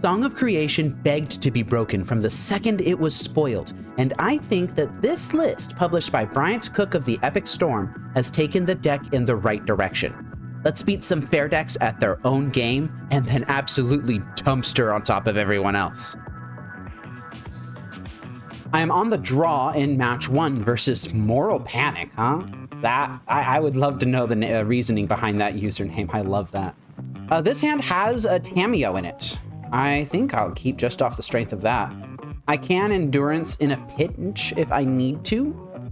Song of Creation begged to be broken from the second it was spoiled, and I think that this list, published by Bryant Cook of the Epic Storm, has taken the deck in the right direction. Let's beat some fair decks at their own game, and then absolutely dumpster on top of everyone else. I am on the draw in match 1 versus Moral Panic, huh? I would love to know the reasoning behind that username. I love that. This hand has a Tamiyo in it. I think I'll keep just off the strength of that. I can Endurance in a pinch if I need to.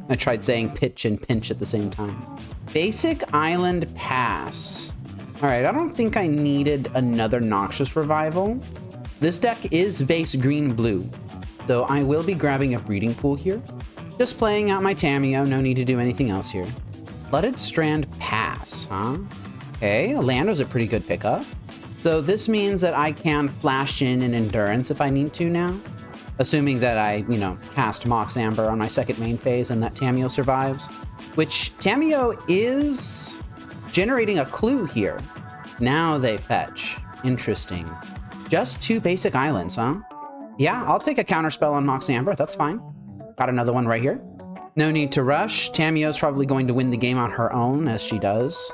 I tried saying pitch and pinch at the same time. Basic Island Pass. All right, I don't think I needed another Noxious Revival. This deck is base green-blue, so I will be grabbing a Breeding Pool here. Just playing out my Tamiyo, no need to do anything else here. Flooded Strand Pass, huh? Okay, a land was a pretty good pickup. So this means that I can flash in an Endurance if I need to now. Assuming that I, cast Mox Amber on my second main phase and that Tamiyo survives. Which Tamiyo is generating a clue here. Now they fetch. Interesting. Just 2 basic islands, huh? Yeah, I'll take a counterspell on Mox Amber, that's fine. Got another one right here. No need to rush. Tamiyo's probably going to win the game on her own, as she does.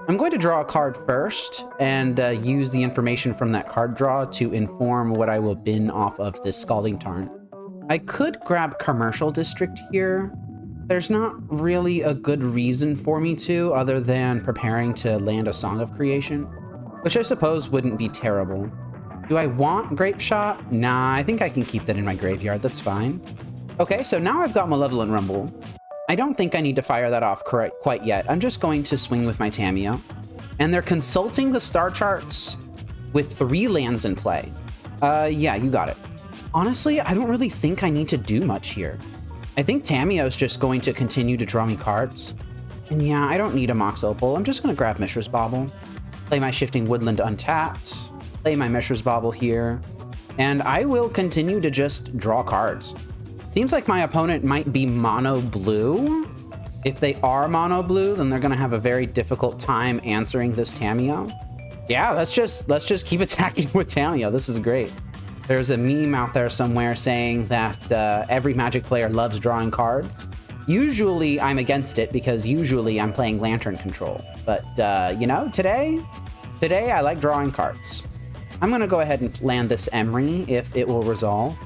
I'm going to draw a card first and use the information from that card draw to inform what I will bin off of this Scalding Tarn. I could grab Commercial District here. There's not really a good reason for me to, other than preparing to land a Song of Creation, which I suppose wouldn't be terrible. Do I want Grapeshot? Nah, I think I can keep that in my graveyard, that's fine. Okay, so now I've got Malevolent Rumble. I don't think I need to fire that off quite yet. I'm just going to swing with my Tamiyo. And they're consulting the star charts with 3 lands in play. Yeah, you got it. Honestly, I don't really think I need to do much here. I think Tamiyo's just going to continue to draw me cards. And yeah, I don't need a Mox Opal. I'm just going to grab Mishra's Bauble, play my Shifting Woodland untapped, play my Mishra's Bauble here, and I will continue to just draw cards. Seems like my opponent might be mono blue. If they are mono blue, then they're gonna have a very difficult time answering this Tamiyo. Yeah, let's just keep attacking with Tamiyo. This is great. There's a meme out there somewhere saying that every Magic player loves drawing cards. Usually I'm against it because usually I'm playing Lantern Control. But today I like drawing cards. I'm gonna go ahead and land this Emry if it will resolve.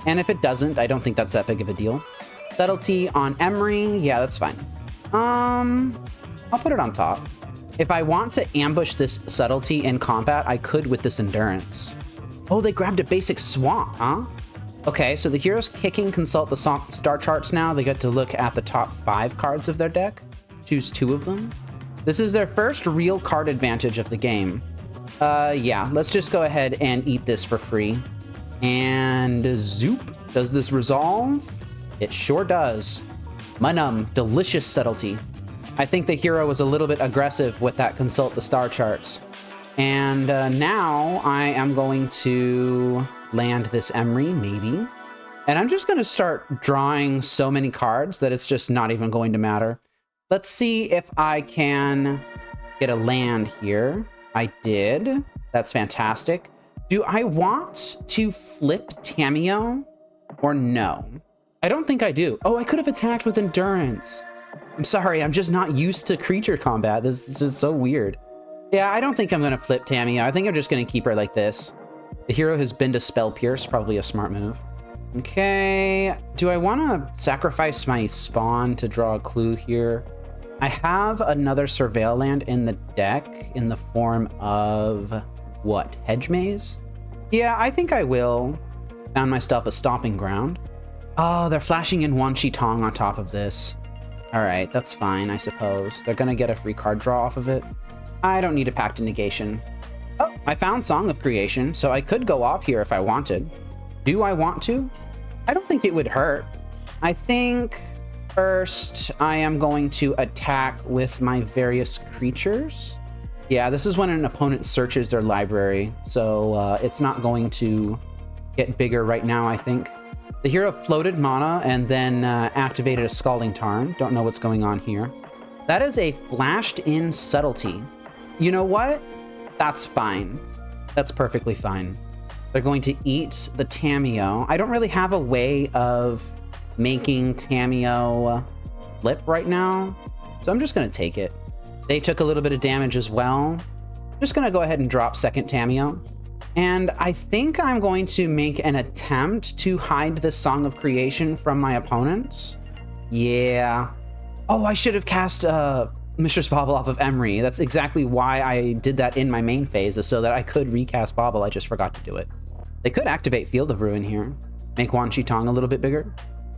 And if it doesn't, I don't think that's that big of a deal. Subtlety on Emry, yeah, that's fine. I'll put it on top. If I want to ambush this Subtlety in combat, I could with this Endurance. Oh, they grabbed a basic Swamp, huh? Okay, so the hero's kicking consult the star charts now. They get to look at the top 5 cards of their deck. Choose 2 of them. This is their first real card advantage of the game. Yeah, let's just go ahead and eat this for free. And zoop. Does this resolve? It sure does. Manum, delicious Subtlety. I think the hero was a little bit aggressive with that consult the star charts. And now I am going to land this Emry, maybe. And I'm just going to start drawing so many cards that it's just not even going to matter. Let's see if I can get a land here. I did. That's fantastic. Do I want to flip Tamiyo or no? I don't think I do. Oh, I could have attacked with Endurance. I'm sorry, I'm just not used to creature combat. This is just so weird. Yeah, I don't think I'm going to flip Tamiyo. I think I'm just going to keep her like this. The hero has been to Spell Pierce, probably a smart move. Okay, do I want to sacrifice my Spawn to draw a clue here? I have another Surveil land in the deck in the form of... what, Hedge Maze? Yeah, I think I will. Found myself a stomping ground. Oh, they're flashing in Wan Shi Tong on top of this. All right, that's fine, I suppose. They're gonna get a free card draw off of it. I don't need a Pact of Negation. Oh, I found Song of Creation, so I could go off here if I wanted. Do I want to? I don't think it would hurt. I think first I am going to attack with my various creatures. Yeah, this is when an opponent searches their library, so it's not going to get bigger right now, I think. The hero floated mana and then activated a Scalding Tarn. Don't know what's going on here. That is a flashed-in Subtlety. You know what? That's fine. That's perfectly fine. They're going to eat the Tamiyo. I don't really have a way of making Tamiyo flip right now, so I'm just going to take it. They took a little bit of damage as well. Just going to go ahead and drop second Tamiyo. And I think I'm going to make an attempt to hide the Song of Creation from my opponents. Yeah. Oh, I should have cast Mishra's Bauble off of Emry. That's exactly why I did that in my main phase, is so that I could recast Bauble. I just forgot to do it. They could activate Field of Ruin here. Make Wan Shi Tong a little bit bigger.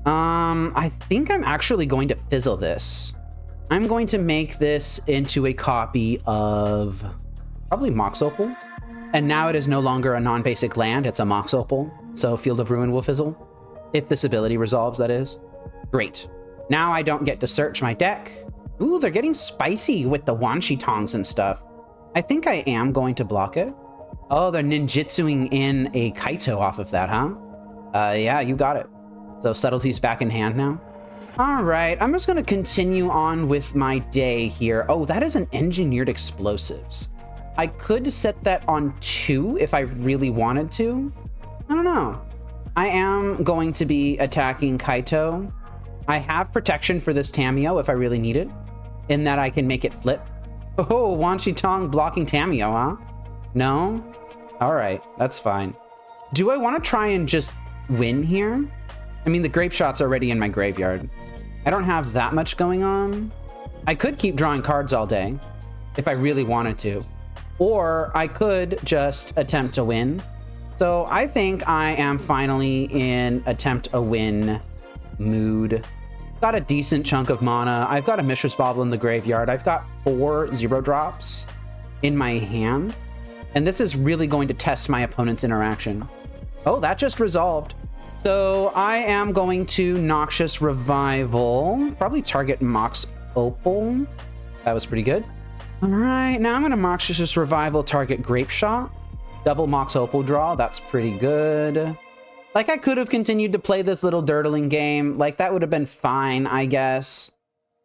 I think I'm actually going to fizzle this. I'm going to make this into a copy of probably Mox Opal. And now it is no longer a non-basic land, it's a Mox Opal. So Field of Ruin will fizzle. If this ability resolves, that is. Great. Now I don't get to search my deck. Ooh, they're getting spicy with the Wan Shi Tongs and stuff. I think I am going to block it. Oh, they're ninjutsuing in a Kaito off of that, huh? Yeah, you got it. So subtlety's back in hand now. All right, I'm just gonna continue on with my day here. Oh, that is an engineered explosives. I could set that on 2 if I really wanted to. I don't know. I am going to be attacking Kaito. I have protection for this Tamiyo if I really need it, in that I can make it flip. Oh, Wan Shi Tong blocking Tamiyo, huh? No? All right, that's fine. Do I want to try and just win here? I mean, the Grapeshot's already in my graveyard. I don't have that much going on. I could keep drawing cards all day if I really wanted to, or I could just attempt to win. So I think I am finally in attempt a win mood. Got a decent chunk of mana. I've got a Mishra's Bauble in the graveyard. I've got 4 0-drops in my hand, and this is really going to test my opponent's interaction. Oh, that just resolved. So I am going to Noxious Revival, probably target Mox Opal. That was pretty good. All right, now I'm going to Noxious Revival, target Grapeshot. Double Mox Opal draw, that's pretty good. Like, I could have continued to play this little dirtling game. Like, that would have been fine, I guess.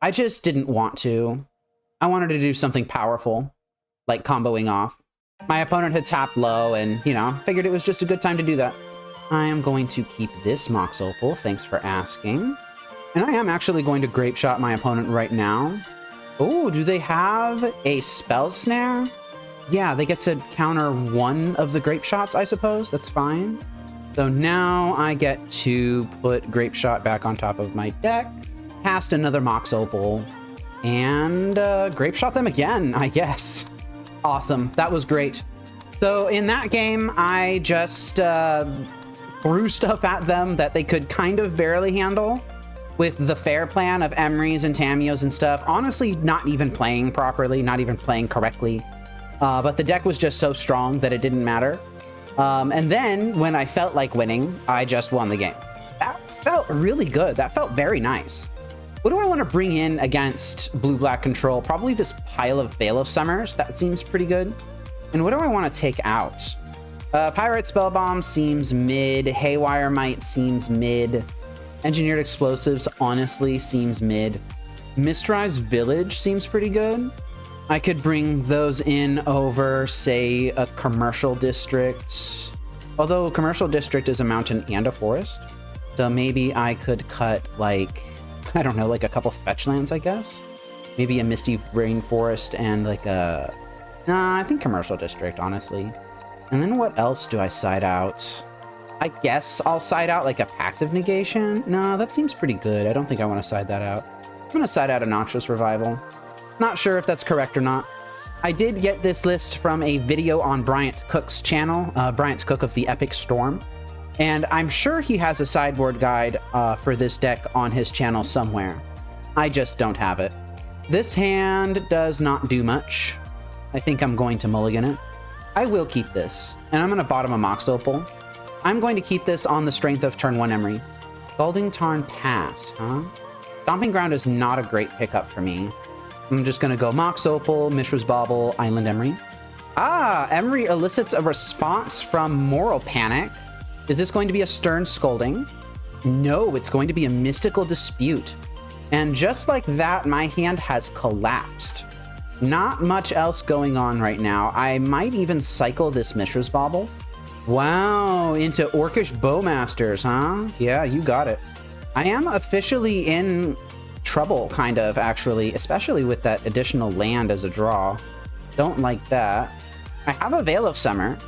I just didn't want to. I wanted to do something powerful, like comboing off. My opponent had tapped low and, you know, figured it was just a good time to do that. I am going to keep this Mox Opal, thanks for asking. And I am actually going to Grapeshot my opponent right now. Oh, do they have a Spell Snare? Yeah, they get to counter 1 of the Grapeshots, I suppose. That's fine. So now I get to put Grapeshot back on top of my deck, cast another Mox Opal, and Grapeshot them again, I guess. Awesome. That was great. So in that game, I just threw stuff at them that they could kind of barely handle with the fair plan of Emrys and Tamiyos and stuff. Honestly, not even playing properly, not even playing correctly. But the deck was just so strong that it didn't matter. And then when I felt like winning, I just won the game. That felt really good. That felt very nice. What do I want to bring in against blue-black control? Probably this pile of Veil of Summers. That seems pretty good. And what do I want to take out? Pyrite Spellbomb seems mid. Haywire Might seems mid. Engineered Explosives honestly seems mid. Mistrized Village seems pretty good. I could bring those in over, say, a Commercial District. Although Commercial District is a mountain and a forest. So maybe I could cut, like, I don't know, like a couple fetch lands, I guess? Maybe a Misty Rainforest and like a... Nah, I think Commercial District, honestly. And then what else do I side out? I guess I'll side out like a Pact of Negation. No, that seems pretty good. I don't think I want to side that out. I'm going to side out a Noxious Revival. Not sure if that's correct or not. I did get this list from a video on Bryant Cook's channel, Bryant Cook of the Epic Storm. And I'm sure he has a sideboard guide for this deck on his channel somewhere. I just don't have it. This hand does not do much. I think I'm going to mulligan it. I will keep this, and I'm going to bottom a Mox Opal. I'm going to keep this on the strength of turn 1 Emry. Scalding Tarn Pass, huh? Stomping Ground is not a great pickup for me. I'm just going to go Mox Opal, Mishra's Bauble, Island Emry. Ah, Emry elicits a response from Moral Panic. Is this going to be a Stern Scolding? No, it's going to be a Mystical Dispute. And just like that, my hand has collapsed. Not much else going on right now. I might even cycle this Mishra's Bauble. Wow, into Orcish Bowmasters, huh? Yeah, you got it. I am officially in trouble, kind of, actually, especially with that additional land as a draw. Don't like that. I have a Veil of Summer.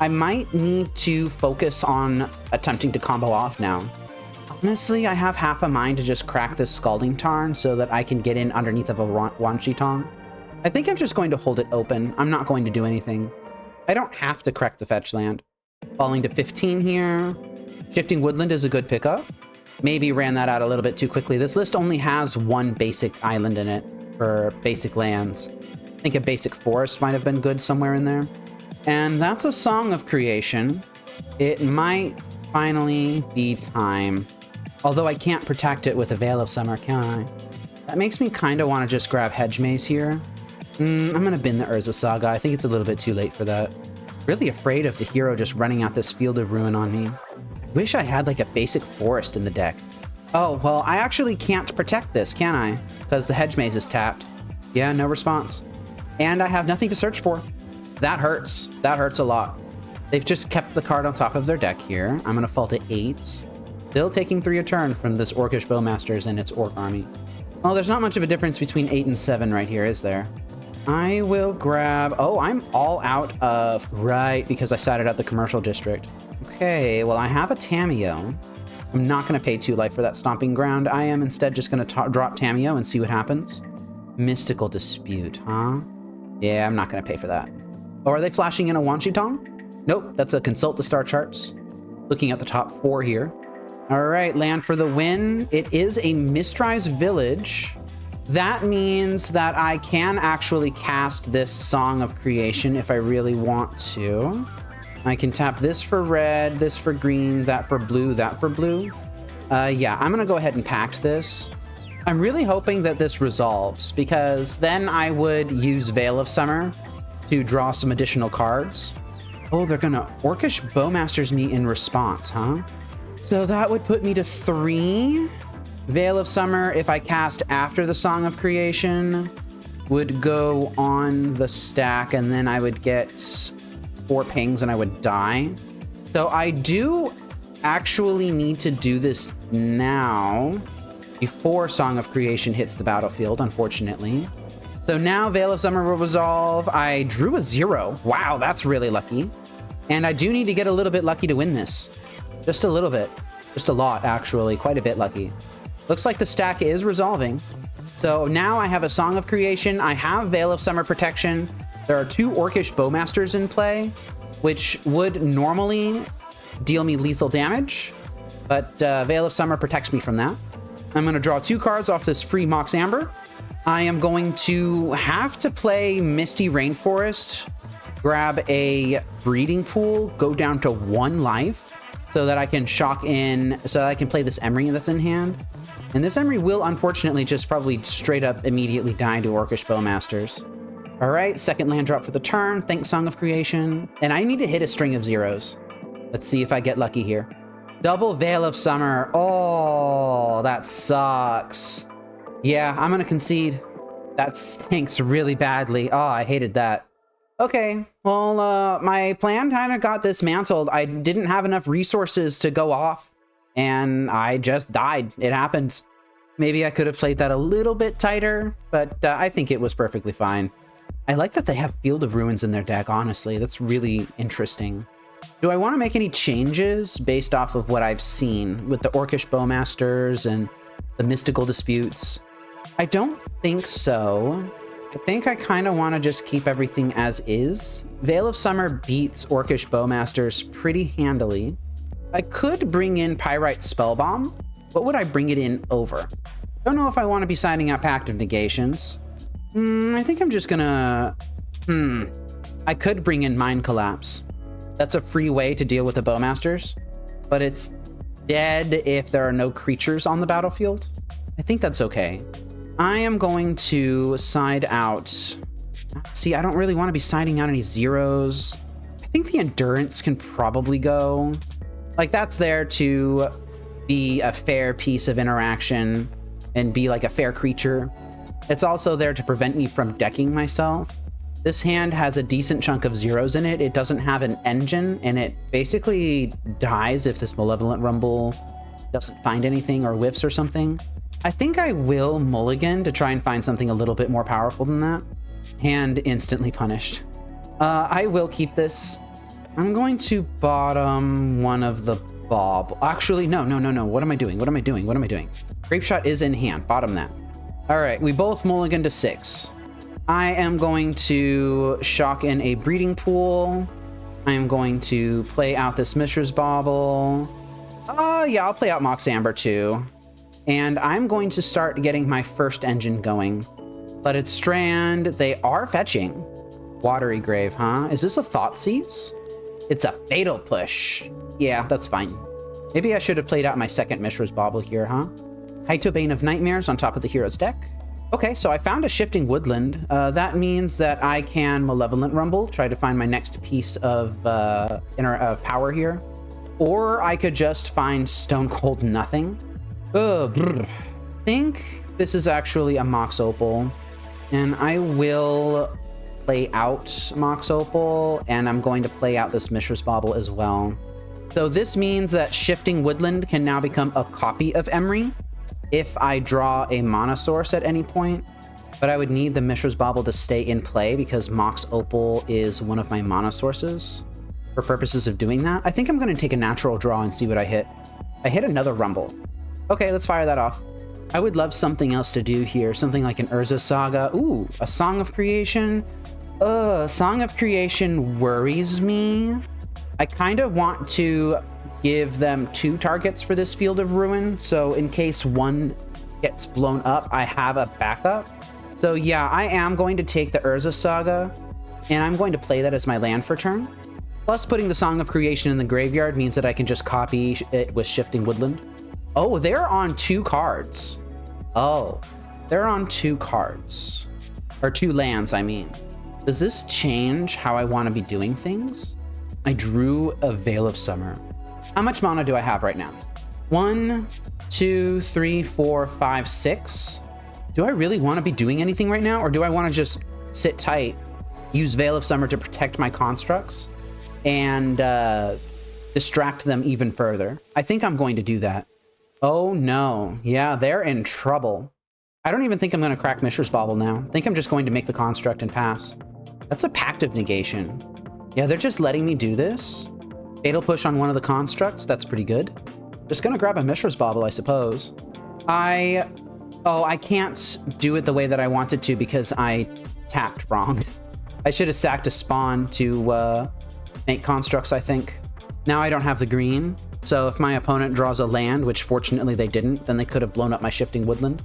I might need to focus on attempting to combo off now. Honestly, I have half a mind to just crack this Scalding Tarn so that I can get in underneath of a Wanshi. I think I'm just going to hold it open. I'm not going to do anything. I don't have to crack the fetch land. Falling to 15 here. Shifting Woodland is a good pickup. Maybe ran that out a little bit too quickly. This list only has one basic island in it for basic lands. I think a basic forest might have been good somewhere in there. And that's a Song of Creation. It might finally be time. Although I can't protect it with a Veil of Summer, can I? That makes me kind of want to just grab Hedge Maze here. I'm going to bin the Urza Saga. I think it's a little bit too late for that. Really afraid of the hero just running out this Field of Ruin on me. Wish I had like a basic forest in the deck. Oh, well, I actually can't protect this, can I? Because the Hedge Maze is tapped. Yeah, no response. And I have nothing to search for. That hurts. That hurts a lot. They've just kept the card on top of their deck here. I'm going to fall to 8. Still taking 3 a turn from this Orcish Bowmasters and its Orc army. Well, there's not much of a difference between 8 and 7 right here, is there? I will grab... Oh, I'm all out of... Right, because I sided out the commercial district. Okay, well, I have a Tamiyo. I'm not going to pay 2 life for that Stomping Ground. I am instead just going to drop Tamiyo and see what happens. Mystical Dispute, huh? Yeah, I'm not going to pay for that. Oh, are they flashing in a Wanshi? Nope, that's a Consult the Star Charts. Looking at the top 4 here. All right, land for the win. It is a Mistrise Village. That means that I can actually cast this Song of Creation if I really want to. I can tap this for red, this for green, that for blue, that for blue. Yeah, I'm going to go ahead and pact this. I'm really hoping that this resolves, because then I would use Veil of Summer to draw some additional cards. Oh, they're going to Orcish Bowmasters me in response, huh? So that would put me to 3. Veil of Summer, if I cast after the Song of Creation, would go on the stack, and then I would get 4 pings and I would die. So I do actually need to do this now before Song of Creation hits the battlefield, unfortunately. So now Veil of Summer will resolve. I drew a 0. Wow, that's really lucky. And I do need to get a little bit lucky to win this. Just a little bit. Just a lot, actually. Quite a bit lucky. Looks like the stack is resolving. So now I have a Song of Creation. I have Veil of Summer protection. There are 2 Orcish Bowmasters in play, which would normally deal me lethal damage. But Veil of Summer protects me from that. I'm going to draw 2 cards off this free Mox Amber. I am going to have to play Misty Rainforest, grab a Breeding Pool, go down to 1 life, so that I can shock in, so that I can play this Emry that's in hand. And this Emry will, unfortunately, just probably straight up immediately die to Orcish Bowmasters. All right, second land drop for the turn. Thanks, Song of Creation. And I need to hit a string of 0s. Let's see if I get lucky here. Double Veil of Summer. Oh, that sucks. Yeah, I'm going to concede. That stinks really badly. Oh, I hated that. Okay, well, my plan kind of got dismantled. I didn't have enough resources to go off, and I just died. It happened. Maybe I could have played that a little bit tighter, but I think it was perfectly fine. I like that they have Field of Ruins in their deck, honestly. That's really interesting. Do I want to make any changes based off of what I've seen with the Orcish Bowmasters and the Mystical Disputes? I don't think so. I think I kind of want to just keep everything as is. Veil of Summer beats Orcish Bowmasters pretty handily. I could bring in Pyrite Spellbomb. What would I bring it in over? Don't know if I want to be signing out Pact of Negations. I think I'm just gonna... I could bring in Mind Collapse. That's a free way to deal with the Bowmasters, but it's dead if there are no creatures on the battlefield. I think that's okay. I am going to side out. See, I don't really want to be siding out any 0s. I think the Endurance can probably go. Like, that's there to be a fair piece of interaction and be like a fair creature. It's also there to prevent me from decking myself. This hand has a decent chunk of zeros in it. It doesn't have an engine, and it basically dies if this Malevolent Rumble doesn't find anything or whiffs or something. I think I will mulligan to try and find something a little bit more powerful than that. Hand instantly punished. I will keep this. I'm going to bottom one of the Bauble. Actually, no. What am I doing? Grapeshot is in hand. Bottom that. All right, we both mulligan to 6. I am going to shock in a breeding pool. I am going to play out this Mishra's Bauble. Yeah, I'll play out Mox Amber too. And I'm going to start getting my first engine going. Flooded Strand, they are fetching. Watery Grave, huh? Is this a Thoughtseize? It's a Fatal Push. Yeah, that's fine. Maybe I should have played out my second Mishra's Bauble here, huh? Bane of Nightmares on top of the hero's deck. Okay, so I found a Shifting Woodland. That means that I can Malevolent Rumble, try to find my next piece of power here. Or I could just find Stone Cold Nothing. I think this is actually a Mox Opal. And I will play out Mox Opal, and I'm going to play out this Mishra's Bauble as well. So this means that Shifting Woodland can now become a copy of Emry if I draw a mana source at any point, but I would need the Mishra's Bauble to stay in play because Mox Opal is one of my mana sources for purposes of doing that. I think I'm going to take a natural draw and see what I hit. I hit another Rumble. Okay, let's fire that off. I would love something else to do here, something like an Urza Saga. Ooh, a Song of Creation. Song of Creation worries me. I kind of want to give them 2 targets for this Field of Ruin, so in case one gets blown up, I have a backup. So yeah, I am going to take the Urza Saga, and I'm going to play that as my land for turn. Plus, putting the Song of Creation in the graveyard means that I can just copy it with Shifting Woodland. Oh, they're on 2 cards. Oh, they're on 2 cards. Or 2 lands, I mean. Does this change how I want to be doing things? I drew a Veil of Summer. How much mana do I have right now? 1, 2, 3, 4, 5, 6. Do I really want to be doing anything right now? Or do I want to just sit tight, use Veil of Summer to protect my constructs, and distract them even further? I think I'm going to do that. Oh no. Yeah, they're in trouble. I don't even think I'm going to crack Mishra's Bauble now. I think I'm just going to make the construct and pass. That's a Pact of Negation. Yeah, they're just letting me do this. Fatal Push on one of the constructs. That's pretty good. Just gonna grab a Mishra's Bauble, I suppose. I can't do it the way that I wanted to because I tapped wrong. I should have sacked a spawn to make constructs, I think. Now I don't have the green, so if my opponent draws a land, which fortunately they didn't, then they could have blown up my Shifting Woodland.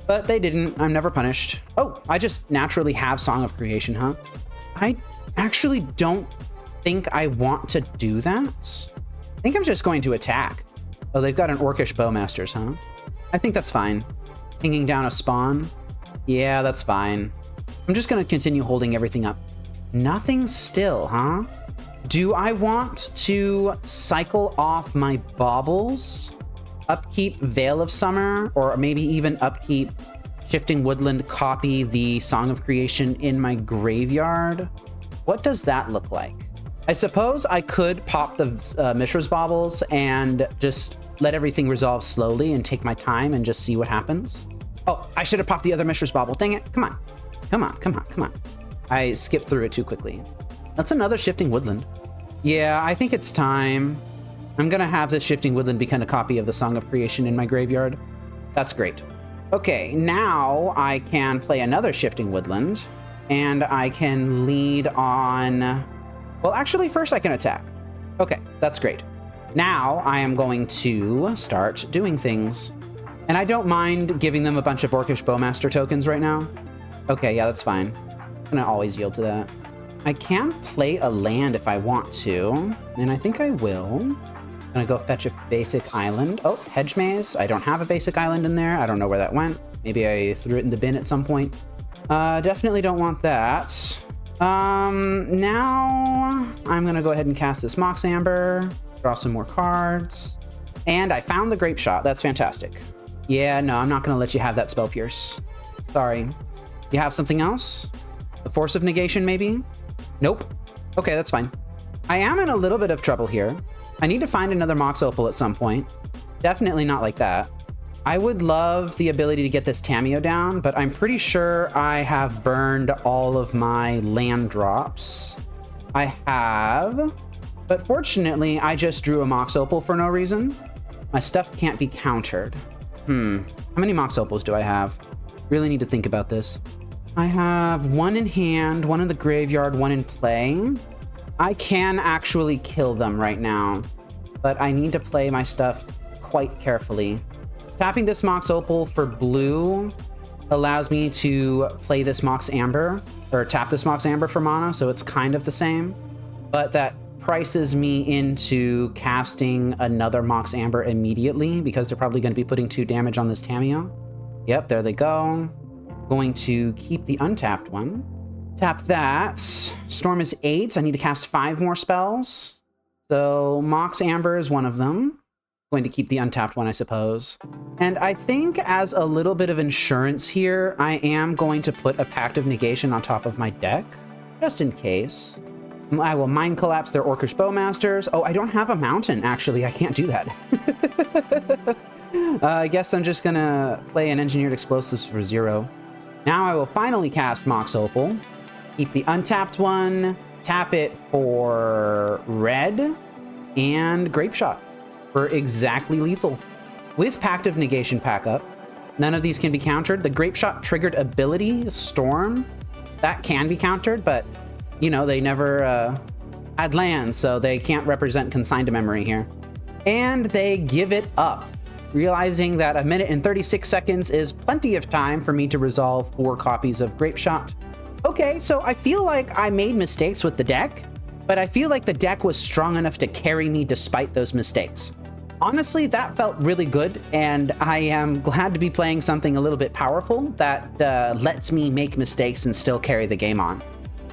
But they didn't. I'm never punished. Oh, I just naturally have Song of Creation, huh? I actually don't think I want to do that. I think I'm just going to attack. Oh, they've got an Orcish Bowmasters, huh? I think that's fine. Pinging down a spawn. Yeah, that's fine. I'm just going to continue holding everything up. Nothing still, huh? Do I want to cycle off my Baubles? Upkeep Veil of Summer, or maybe even upkeep Shifting Woodland, copy the Song of Creation in my graveyard? What does that look like? I suppose I could pop the Mishra's Baubles and just let everything resolve slowly and take my time and just see what happens. Oh, I should have popped the other Mishra's Bauble. Dang it. Come on. Come on, come on, come on. I skipped through it too quickly. That's another Shifting Woodland. Yeah, I think it's time. I'm gonna have this Shifting Woodland become a copy of the Song of Creation in my graveyard. That's great. Okay, now I can play another Shifting Woodland, and I can lead on... Well, actually, first I can attack. Okay, that's great. Now I am going to start doing things. And I don't mind giving them a bunch of Orcish Bowmaster tokens right now. Okay, yeah, that's fine. I'm gonna always yield to that. I can play a land if I want to, and I think I will. I'm gonna go fetch a basic island. Oh, Hedge Maze. I don't have a basic island in there. I don't know where that went. Maybe I threw it in the bin at some point. Definitely don't want that. Now I'm gonna go ahead and cast this Mox Amber, draw some more cards. And I found the Grapeshot. That's fantastic. Yeah, no, I'm not gonna let you have that Spell Pierce. Sorry. You have something else? The Force of Negation, maybe? Nope. Okay, that's fine. I am in a little bit of trouble here. I need to find another Mox Opal at some point. Definitely not like that. I would love the ability to get this Tamiyo down, but I'm pretty sure I have burned all of my land drops. I have, but fortunately, I just drew a Mox Opal for no reason. My stuff can't be countered. How many Mox Opals do I have? Really need to think about this. I have one in hand, one in the graveyard, one in play. I can actually kill them right now, but I need to play my stuff quite carefully. Tapping this Mox Opal for blue allows me to play this Mox Amber, or tap this Mox Amber for mana, so it's kind of the same, but that prices me into casting another Mox Amber immediately because they're probably going to be putting 2 damage on this Tamiyo. Yep, there they go. Going to keep the untapped one. Tap that. Storm is 8. I need to cast 5 more spells. So Mox Amber is one of them. Going to keep the untapped one, I suppose. And I think as a little bit of insurance here, I am going to put a Pact of Negation on top of my deck, just in case. I will Mind Collapse their Orcish Bowmasters. Oh, I don't have a mountain, actually. I can't do that. I guess I'm just gonna play an Engineered Explosives for 0. Now I will finally cast Mox Opal. Keep the untapped one. Tap it for red. And Grapeshot for exactly lethal. With Pact of Negation pack up, none of these can be countered. The Grapeshot triggered ability, Storm, that can be countered, but you know, they never had lands, so they can't represent consigned to memory here. And they give it up, realizing that 1 minute and 36 seconds is plenty of time for me to resolve 4 copies of Grapeshot. Okay, so I feel like I made mistakes with the deck, but I feel like the deck was strong enough to carry me despite those mistakes. Honestly, that felt really good, and I am glad to be playing something a little bit powerful that lets me make mistakes and still carry the game on.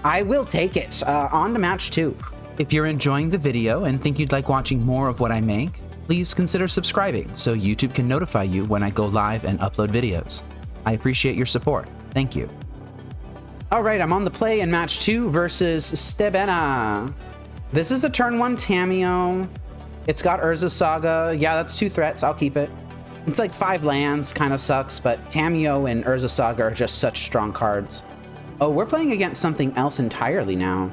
I will take it. On to match 2. If you're enjoying the video and think you'd like watching more of what I make, please consider subscribing so YouTube can notify you when I go live and upload videos. I appreciate your support. Thank you. All right, I'm on the play in match 2 versus SteBena. This is a turn 1 Tamiyo. It's got Urza Saga. Yeah, that's 2 threats. I'll keep it. It's like 5 lands, kind of sucks, but Tamiyo and Urza Saga are just such strong cards. Oh, we're playing against something else entirely now.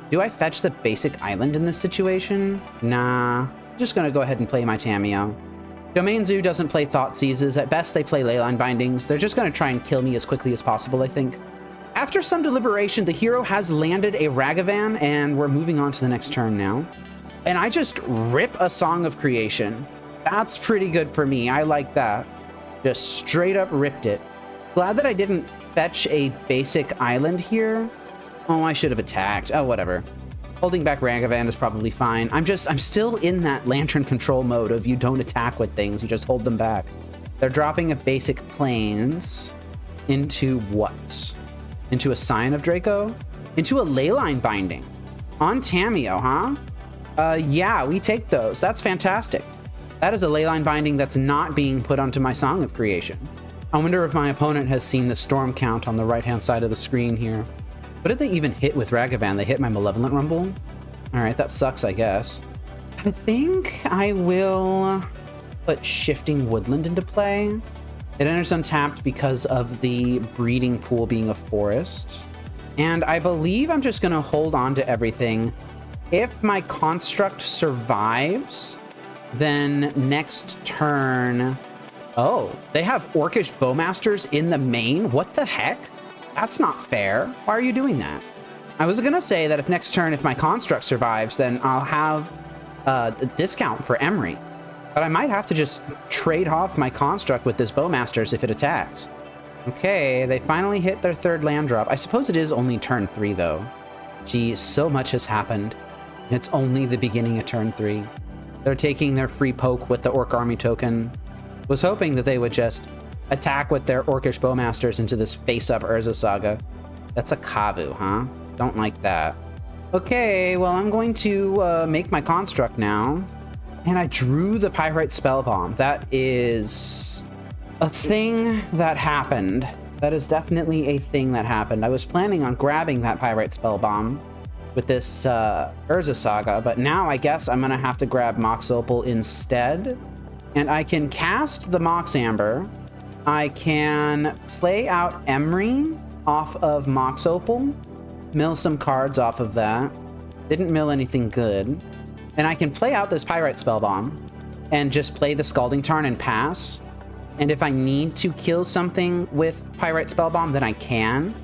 Do I fetch the basic island in this situation? Nah, I'm just gonna go ahead and play my Tamiyo. Domain Zoo doesn't play Thought Seizes. At best, they play Leyline Bindings. They're just gonna try and kill me as quickly as possible, I think. After some deliberation, the hero has landed a Ragavan, and we're moving on to the next turn now. And I just rip a Song of Creation. That's pretty good for me. I like that. Just straight up ripped it. Glad that I didn't fetch a basic island here. Oh, I should have attacked. Oh, whatever. Holding back Ragavan is probably fine. I'm still in that Lantern control mode of you don't attack with things, you just hold them back. They're dropping a basic Plains into what? Into a Sign of Draco? Into a Leyline Binding. On Tamiyo, huh? Yeah, we take those. That's fantastic. That is a Leyline Binding that's not being put onto my Song of Creation. I wonder if my opponent has seen the storm count on the right-hand side of the screen here. What did they even hit with Ragavan? They hit my Malevolent Rumble? Alright, that sucks, I guess. I think I will put Shifting Woodland into play. It enters untapped because of the breeding pool being a forest. And I believe I'm just going to hold on to everything. If my construct survives, then next turn... Oh, they have Orcish Bowmasters in the main? What the heck? That's not fair. Why are you doing that? I was gonna say that if next turn, if my construct survives, then I'll have the discount for Emry. But I might have to just trade off my construct with this Bowmasters if it attacks. Okay, they finally hit their 3rd land drop. I suppose it is only turn 3, though. Geez, so much has happened. And it's only the beginning of turn 3. They're taking their free poke with the Orc Army token. Was hoping that they would just attack with their Orcish Bowmasters into this face-up Urza Saga. That's a Kavu, huh? Don't like that. Okay, well, I'm going to make my construct now. And I drew the Pyrite Spell Bomb. That is a thing that happened That is definitely a thing that happened. I was planning on grabbing that Pyrite Spellbomb with this Urza Saga, but now I guess I'm gonna have to grab Mox Opal instead. And I can cast the Mox Amber. I can play out Emry off of Mox Opal, mill some cards off of that. Didn't mill anything good. And I can play out this Pyrite Spellbomb and just play the Scalding Tarn and pass. And if I need to kill something with Pyrite Spellbomb, then I can.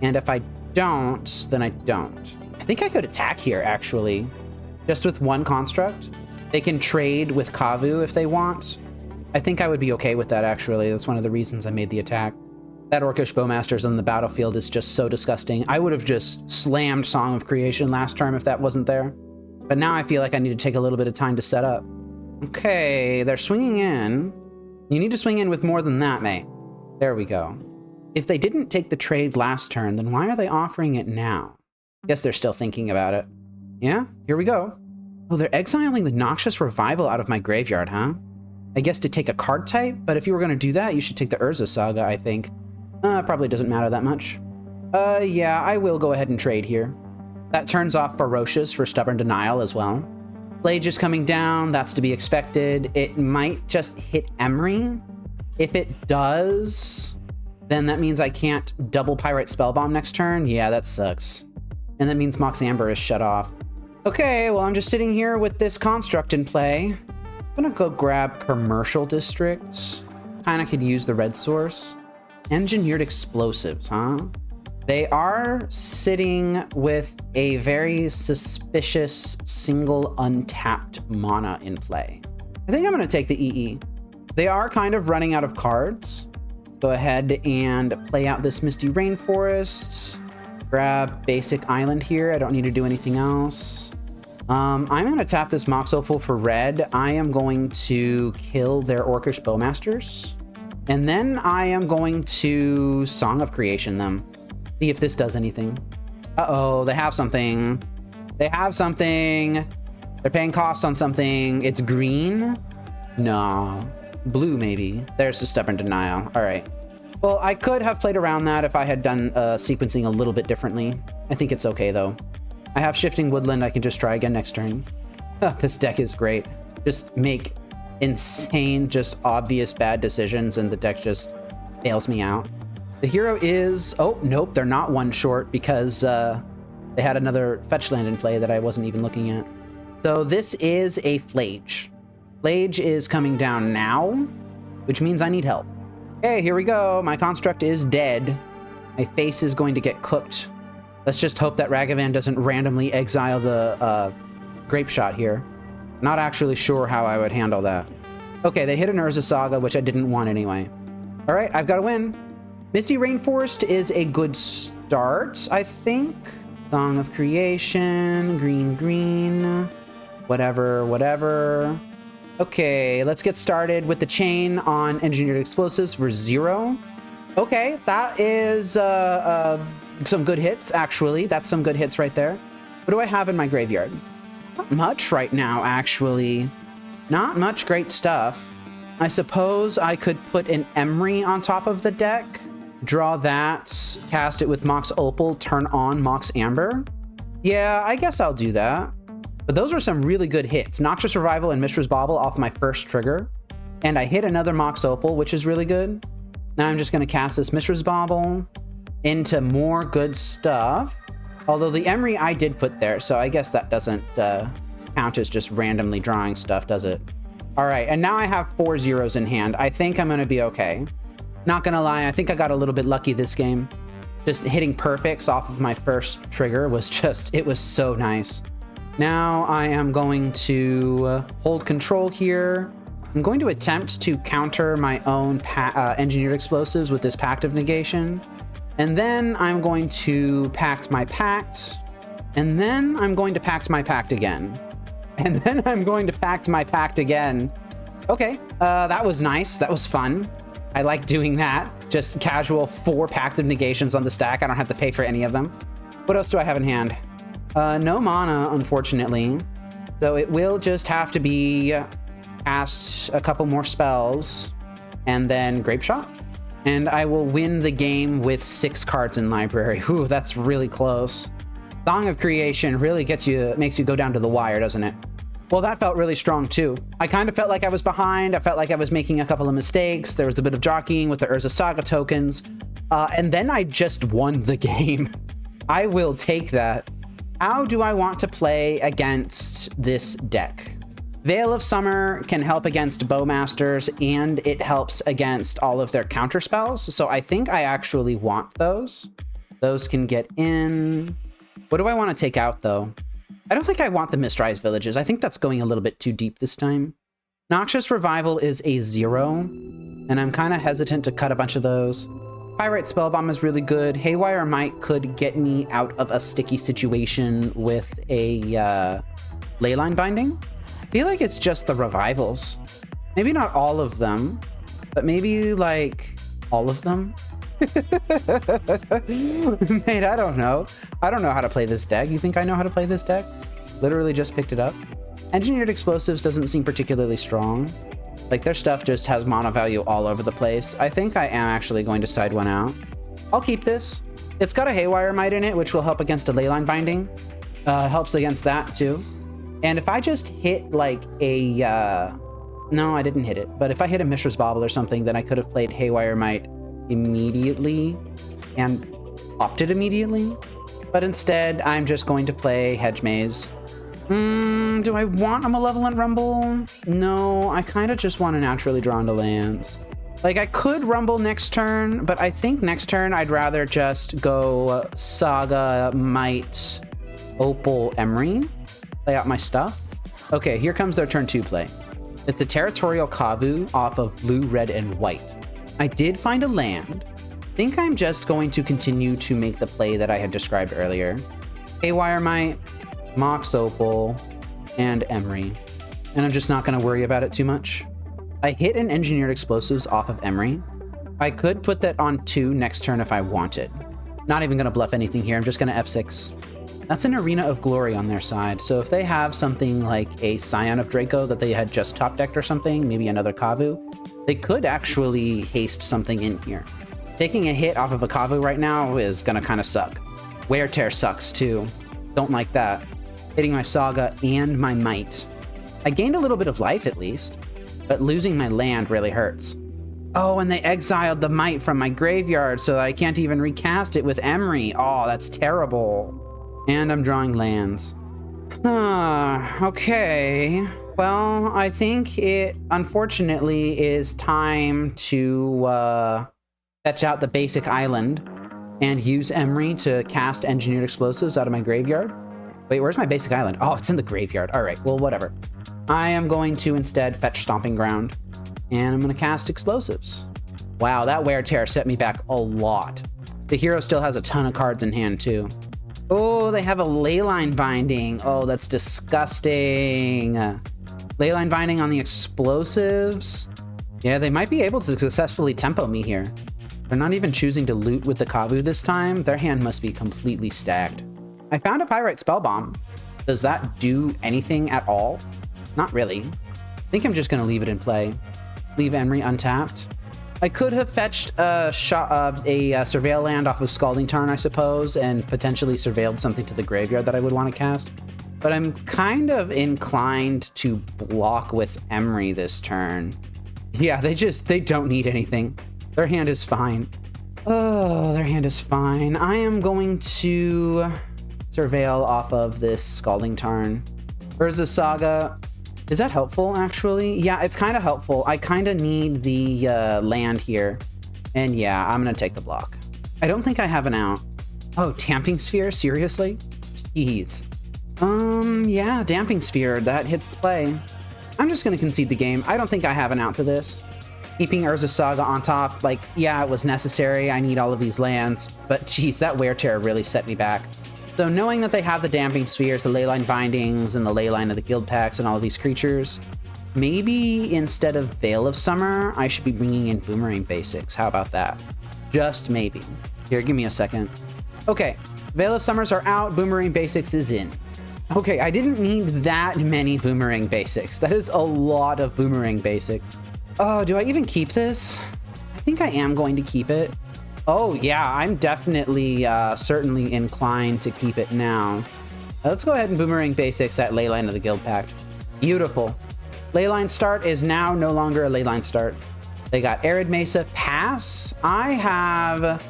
And if I don't, then I don't. I think I could attack here, actually. Just with one construct. They can trade with Kavu if they want. I think I would be okay with that, actually. That's one of the reasons I made the attack. That Orcish Bowmasters on the battlefield is just so disgusting. I would have just slammed Song of Creation last turn if that wasn't there. But now I feel like I need to take a little bit of time to set up. Okay, they're swinging in. You need to swing in with more than that, mate. There we go. If they didn't take the trade last turn, then why are they offering it now? Guess they're still thinking about it. Yeah, here we go. Oh, they're exiling the Noxious Revival out of my graveyard, huh? I guess to take a card type, but if you were going to do that, you should take the Urza Saga, I think. Probably doesn't matter that much. Yeah, I will go ahead and trade here. That turns off Ferocious for Stubborn Denial as well. Blade is coming down, that's to be expected. It might just hit Emry. If it does, then that means I can't double Pyrite Spellbomb next turn. Yeah, that sucks. And that means Mox Amber is shut off. Okay, well, I'm just sitting here with this construct in play. I'm gonna go grab Commercial District. Kinda could use the red source. Engineered Explosives, huh? They are sitting with a very suspicious single untapped mana in play. I think I'm gonna take the EE. They are kind of running out of cards. Go ahead and play out this Misty Rainforest. Grab basic island here. I don't need to do anything else. I'm gonna tap this Mox Opal for red. I am going to kill their Orcish Bowmasters. And then I am going to Song of Creation them. See if this does anything. Uh-oh, they have something. They have something. They're paying costs on something. It's green? No. Blue, maybe. There's the Stubborn Denial. All right. Well, I could have played around that if I had done sequencing a little bit differently. I think it's okay, though. I have Shifting Woodland. I can just try again next turn. This deck is great. Just make insane, just obvious bad decisions, and the deck just bails me out. The hero is... Oh, nope, they're not one short because they had another fetch land in play that I wasn't even looking at. So this is a Flage. Flage is coming down now, which means I need help. Okay, here we go. My construct is dead. My face is going to get cooked. Let's just hope that Ragavan doesn't randomly exile the Grapeshot here. Not actually sure how I would handle that. Okay, they hit an Urza Saga, which I didn't want anyway. All right, I've got to win. Misty Rainforest is a good start, I think. Song of Creation, green, green, whatever, whatever. Okay, let's get started with the chain on Engineered Explosives for 0. Okay, that is some good hits, actually. That's some good hits right there. What do I have in my graveyard? Not much right now, actually. Not much great stuff. I suppose I could put an Emry on top of the deck, draw that, cast it with Mox Opal, turn on Mox Amber. Yeah, I guess I'll do that. But those are some really good hits. Noxious Revival and Mishra's Bauble off my first trigger. And I hit another Mox Opal, which is really good. Now I'm just going to cast this Mishra's Bauble into more good stuff. Although the Emry I did put there, so I guess that doesn't count as just randomly drawing stuff, does it? All right, and now I have 4 zeros in hand. I think I'm going to be okay. Not going to lie, I think I got a little bit lucky this game. Just hitting perfects off of my first trigger was just, it was so nice. Now I am going to hold control here. I'm going to attempt to counter my own Engineered Explosives with this Pact of Negation. And then I'm going to pact my pact. And then I'm going to pact my pact again. And then I'm going to pact my pact again. Okay, that was nice. That was fun. I like doing that. Just casual 4 Pact of Negations on the stack. I don't have to pay for any of them. What else do I have in hand? No mana, unfortunately. So it will just have to be cast a couple more spells and then Grapeshot. And I will win the game with 6 cards in library. Whew, that's really close. Song of Creation really makes you go down to the wire, doesn't it? Well, that felt really strong too. I kind of felt like I was behind. I felt like I was making a couple of mistakes. There was a bit of jockeying with the Urza Saga tokens. And then I just won the game. I will take that. How do I want to play against this deck? Veil of Summer can help against Bowmasters, and it helps against all of their counter spells. So I think I actually want those. Those can get in. What do I want to take out, though? I don't think I want the Mistrized Villages. I think that's going a little bit too deep this time. Noxious Revival is a 0, and I'm kind of hesitant to cut a bunch of those. Pyrite Spellbomb is really good. Haywire Might could get me out of a sticky situation with a Leyline Binding. I feel like it's just the Revivals. Maybe not all of them, but maybe like all of them. Mate, I don't know. I don't know how to play this deck. You think I know how to play this deck? Literally just picked it up. Engineered Explosives doesn't seem particularly strong. Like, their stuff just has mana value all over the place. I think I am actually going to side one out. I'll keep this. It's got a Haywire Might in it, which will help against a Leyline Binding. Helps against that, too. And if I just hit, like, a... No, I didn't hit it. But if I hit a Mishra's Bauble or something, then I could have played Haywire Might immediately and opted immediately. But instead, I'm just going to play Hedge Maze. Do I want a Malevolent Rumble? No, I kind of just want to naturally draw into lands. Like, I could Rumble next turn, but I think next turn I'd rather just go Saga, Might, Opal, Emry, play out my stuff. Okay, here comes their turn 2 play. It's a Territorial Kavu off of blue, red, and white. I did find a land. I think I'm just going to continue to make the play that I had described earlier. Haywire Might, Mox Opal, and Emry. And I'm just not going to worry about it too much. I hit an Engineered Explosives off of Emry. I could put that on 2 next turn if I wanted. Not even going to bluff anything here. I'm just going to F6. That's an Arena of Glory on their side. So if they have something like a Scion of Draco that they had just top decked or something, maybe another Kavu, they could actually haste something in here. Taking a hit off of a Kavu right now is going to kind of suck. Wear Tear sucks too. Don't like that. Hitting my Saga and my Might. I gained a little bit of life at least, but losing my land really hurts. Oh, and they exiled the Might from my graveyard, so I can't even recast it with Emry. Oh, that's terrible. And I'm drawing lands. Okay. Well, I think it, unfortunately, is time to fetch out the basic island and use Emry to cast Engineered Explosives out of my graveyard. Wait, where's my basic island? Oh, it's in the graveyard. All right, well, whatever. I am going to instead fetch Stomping Ground, and I'm going to cast Explosives. Wow, that Wear Tear set me back a lot. The hero still has a ton of cards in hand, too. Oh, they have a Leyline Binding. Oh, that's disgusting. Leyline Binding on the Explosives. Yeah, they might be able to successfully tempo me here. They're not even choosing to loot with the Kavu this time. Their hand must be completely stacked. I found a Pyrite Spellbomb. Does that do anything at all? Not really. I think I'm just going to leave it in play. Leave Emry untapped. I could have fetched a Surveil land off of Scalding Tarn, I suppose, and potentially surveilled something to the graveyard that I would want to cast. But I'm kind of inclined to block with Emry this turn. Yeah, they don't need anything. Their hand is fine. Oh, their hand is fine. I am going to Surveil off of this Scalding Tarn. Urza Saga. Is that helpful, actually? Yeah, it's kind of helpful. I kind of need the land here. And yeah, I'm going to take the block. I don't think I have an out. Oh, Damping Sphere? Seriously? Jeez. Yeah, Damping Sphere. That hits the play. I'm just going to concede the game. I don't think I have an out to this. Keeping Urza Saga on top, like, yeah, it was necessary. I need all of these lands. But geez, that Wear Tear really set me back. So knowing that they have the Damping Spheres, the Leyline Bindings, and the Leyline of the Guild Packs and all of these creatures, maybe instead of Veil of Summer, I should be bringing in Boomerang Basics. How about that? Just maybe. Here, give me a second. Okay, Veil of Summers are out, Boomerang Basics is in. Okay, I didn't need that many Boomerang Basics. That is a lot of Boomerang Basics. Oh, do I even keep this? think I am going to keep it. Oh yeah, I'm definitely certainly inclined to keep it now. Let's go ahead and Boomerang Basics that Leyline of the Guild Pact. Beautiful. Leyline start is now no longer a Leyline start. They got Arid Mesa, pass. I have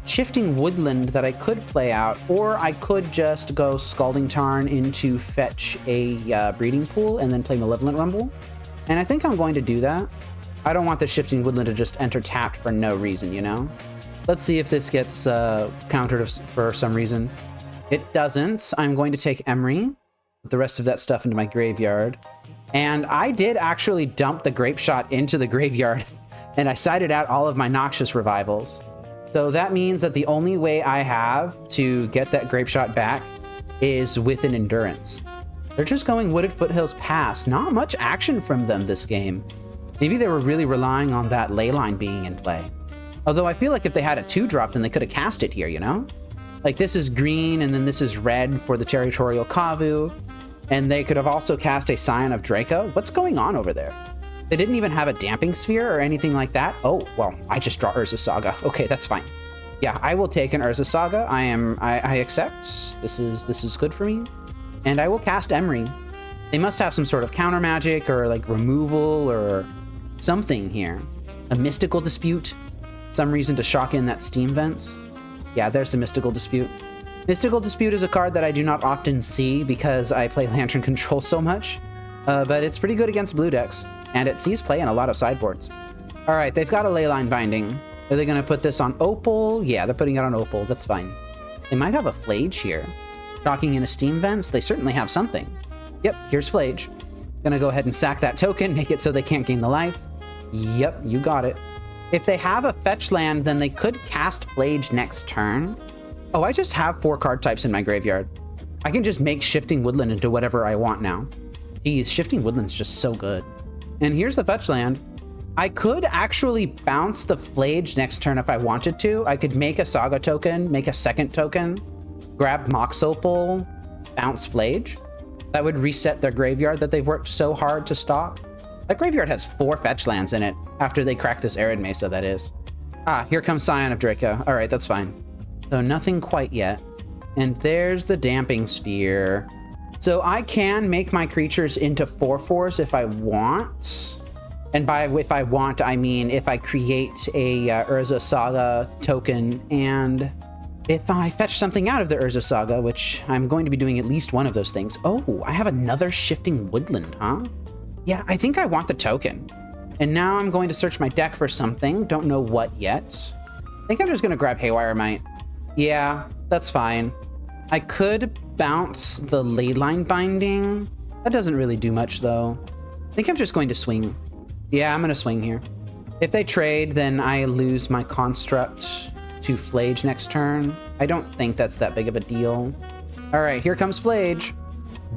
Shifting Woodland that I could play out, or I could just go Scalding Tarn into fetch a Breeding Pool and then play Malevolent Rumble. And I think I'm going to do that. I don't want the Shifting Woodland to just enter tapped for no reason, you know? Let's see if this gets countered for some reason. It doesn't. I'm going to take Emry, put the rest of that stuff into my graveyard. And I did actually dump the Grapeshot into the graveyard, and I sided out all of my Noxious Revivals. So that means that the only way I have to get that Grapeshot back is with an Endurance. They're just going Wooded Foothills Pass. Not much action from them this game. Maybe they were really relying on that Leyline being in play. Although I feel like if they had a 2-drop, then they could have cast it here, you know? Like this is green, and then this is red for the Territorial Kavu. And they could have also cast a Scion of Draco. What's going on over there? They didn't even have a Damping Sphere or anything like that. Oh, well, I just draw Urza Saga. Okay, that's fine. Yeah, I will take an Urza Saga. I accept. This is good for me. And I will cast Emry. They must have some sort of counter magic or like removal or something here. A Mystical Dispute. Some reason to shock in that Steam Vents. Yeah, there's a Mystical Dispute. Mystical Dispute is a card that I do not often see because I play Lantern Control so much. But it's pretty good against blue decks. And it sees play in a lot of sideboards. All right, they've got a Leyline Binding. Are they going to put this on Opal? Yeah, they're putting it on Opal. That's fine. They might have a Flage here. Shocking in a Steam Vents. They certainly have something. Yep, here's Flage. Gonna go ahead and sack that token, make it so they can't gain the life. Yep, you got it. If they have a fetch land, then they could cast Flage next turn. Oh, I just have 4 card types in my graveyard. I can just make Shifting Woodland into whatever I want now. Geez, Shifting Woodland's just so good. And here's the fetch land. I could actually bounce the Flage next turn if I wanted to. I could make a Saga token, make a second token, grab Mox Opal, bounce Flage. That would reset their graveyard that they've worked so hard to stock. That graveyard has 4 fetch lands in it after they crack this Arid Mesa, that is. Ah, here comes Scion of Draco. All right, that's fine. So nothing quite yet. And there's the Damping Sphere. So I can make my creatures into 4/4s if I want. And by if I want, I mean if I create a Urza Saga token and if I fetch something out of the Urza Saga, which I'm going to be doing at least one of those things. Oh, I have another Shifting Woodland, huh? Yeah, I think I want the token. And now I'm going to search my deck for something. Don't know what yet. I think I'm just going to grab Haywire Might. Yeah, that's fine. I could bounce the Leyline Binding. That doesn't really do much, though. I think I'm just going to swing. Yeah, I'm going to swing here. If they trade, then I lose my Construct to Flage next turn. I don't think that's that big of a deal. All right, here comes Flage.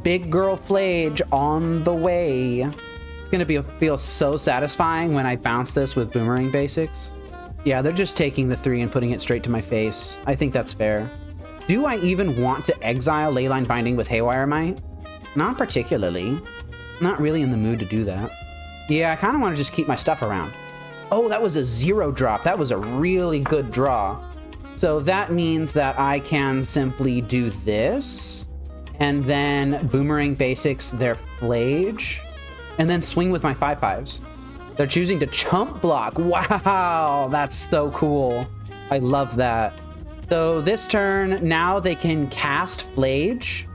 Big girl Flage on the way. It's going to feel so satisfying when I bounce this with Boomerang Basics. Yeah, they're just taking the 3 and putting it straight to my face. I think that's fair. Do I even want to exile Leyline Binding with Haywire Might? Not particularly. Not really in the mood to do that. Yeah, I kind of want to just keep my stuff around. Oh, that was a 0-drop. That was a really good draw. So that means that I can simply do this, and then Boomerang Basics their Flage, and then swing with my 5/5s. They're choosing to chump block. Wow, that's so cool. I love that. So this turn, now they can cast Flage.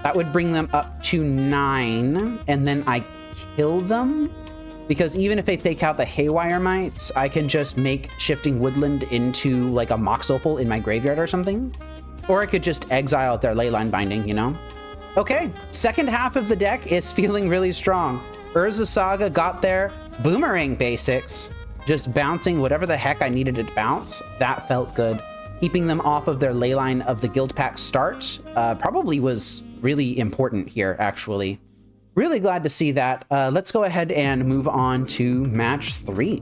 That would bring them up to 9, and then I kill them. Because even if they take out the Haywire Might, I can just make Shifting Woodland into like a Mox Opal in my graveyard or something. Or I could just exile their Leyline Binding, you know? Okay, second half of the deck is feeling really strong. Urza Saga got there. Boomerang Basics, just bouncing whatever the heck I needed to bounce. That felt good. Keeping them off of their Leyline of the Guild Pact start probably was really important here, actually. Really glad to see that. Let's go ahead and move on to match 3.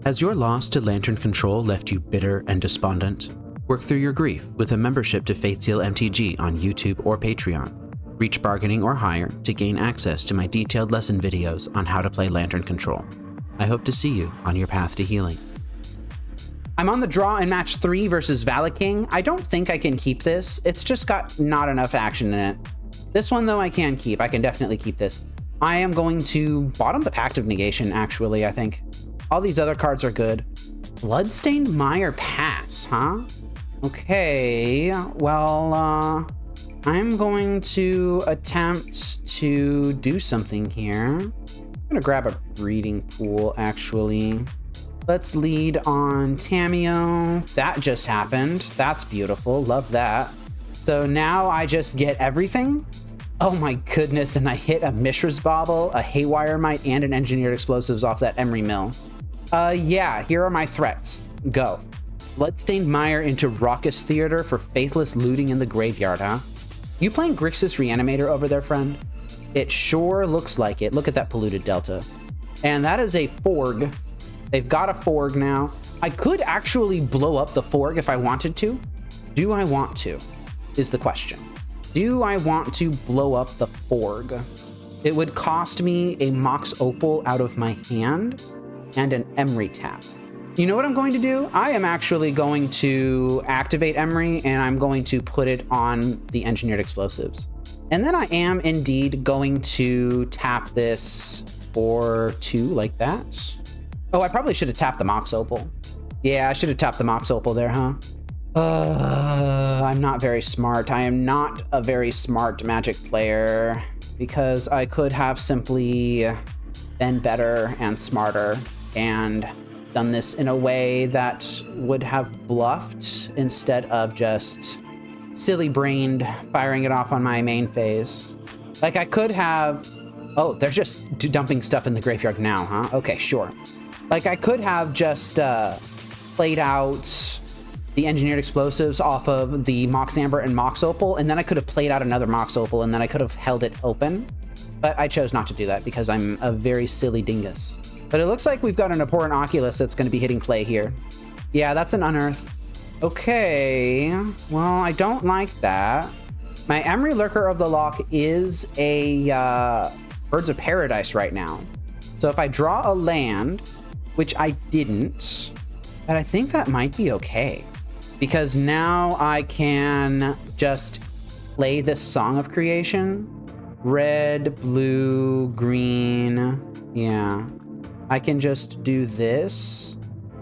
Has your loss to Lantern Control left you bitter and despondent? Work through your grief with a membership to Faith Seal MTG on YouTube or Patreon. Reach bargaining or higher to gain access to my detailed lesson videos on how to play Lantern Control. I hope to see you on your path to healing. I'm on the draw in match 3 versus ValaKing. I don't think I can keep this. It's just got not enough action in it. This one, though, I can keep. I can definitely keep this. I am going to bottom the Pact of Negation, actually, I think. All these other cards are good. Bloodstained Mire pass, huh? Okay, well, I'm going to attempt to do something here. I'm gonna grab a breeding pool, actually. Let's lead on Tamiyo. That just happened. That's beautiful. Love that. So now I just get everything. Oh my goodness, and I hit a Mishra's Bauble, a Haywire Might, and an Engineered Explosives off that Emry mill. Yeah, here are my threats. Go. Bloodstained Mire into Raucous Theater for Faithless Looting in the Graveyard, huh? You playing Grixis Reanimator over there, friend? It sure looks like it. Look at that polluted delta. And that is a Forg. They've got a Forg now. I could actually blow up the Forg if I wanted to. Do I want to? Is the question. Do I want to blow up the Forg? It would cost me a Mox Opal out of my hand and an Emry tap. You know what I'm going to do? I am actually going to activate Emry and I'm going to put it on the Engineered Explosives. And then I am indeed going to tap this for 2 like that. Oh, I probably should have tapped the Mox Opal. Yeah, I should have tapped the Mox Opal there, huh? I'm not very smart. I am not a very smart Magic player because I could have simply been better and smarter and done this in a way that would have bluffed instead of just silly-brained firing it off on my main phase. Like I could have... Oh, they're just dumping stuff in the graveyard now, huh? Okay, sure. Like I could have just played out the Engineered Explosives off of the Mox Amber and Mox Opal, and then I could have played out another Mox Opal, and then I could have held it open. But I chose not to do that because I'm a very silly dingus. But it looks like we've got an important Oculus that's going to be hitting play here. Yeah, that's an Unearth. Okay, well, I don't like that. My Emry Lurker of the Loch is a Birds of Paradise right now. So if I draw a land, which I didn't, but I think that might be okay. Because now I can just play this Song of Creation. Red, blue, green. Yeah. I can just do this.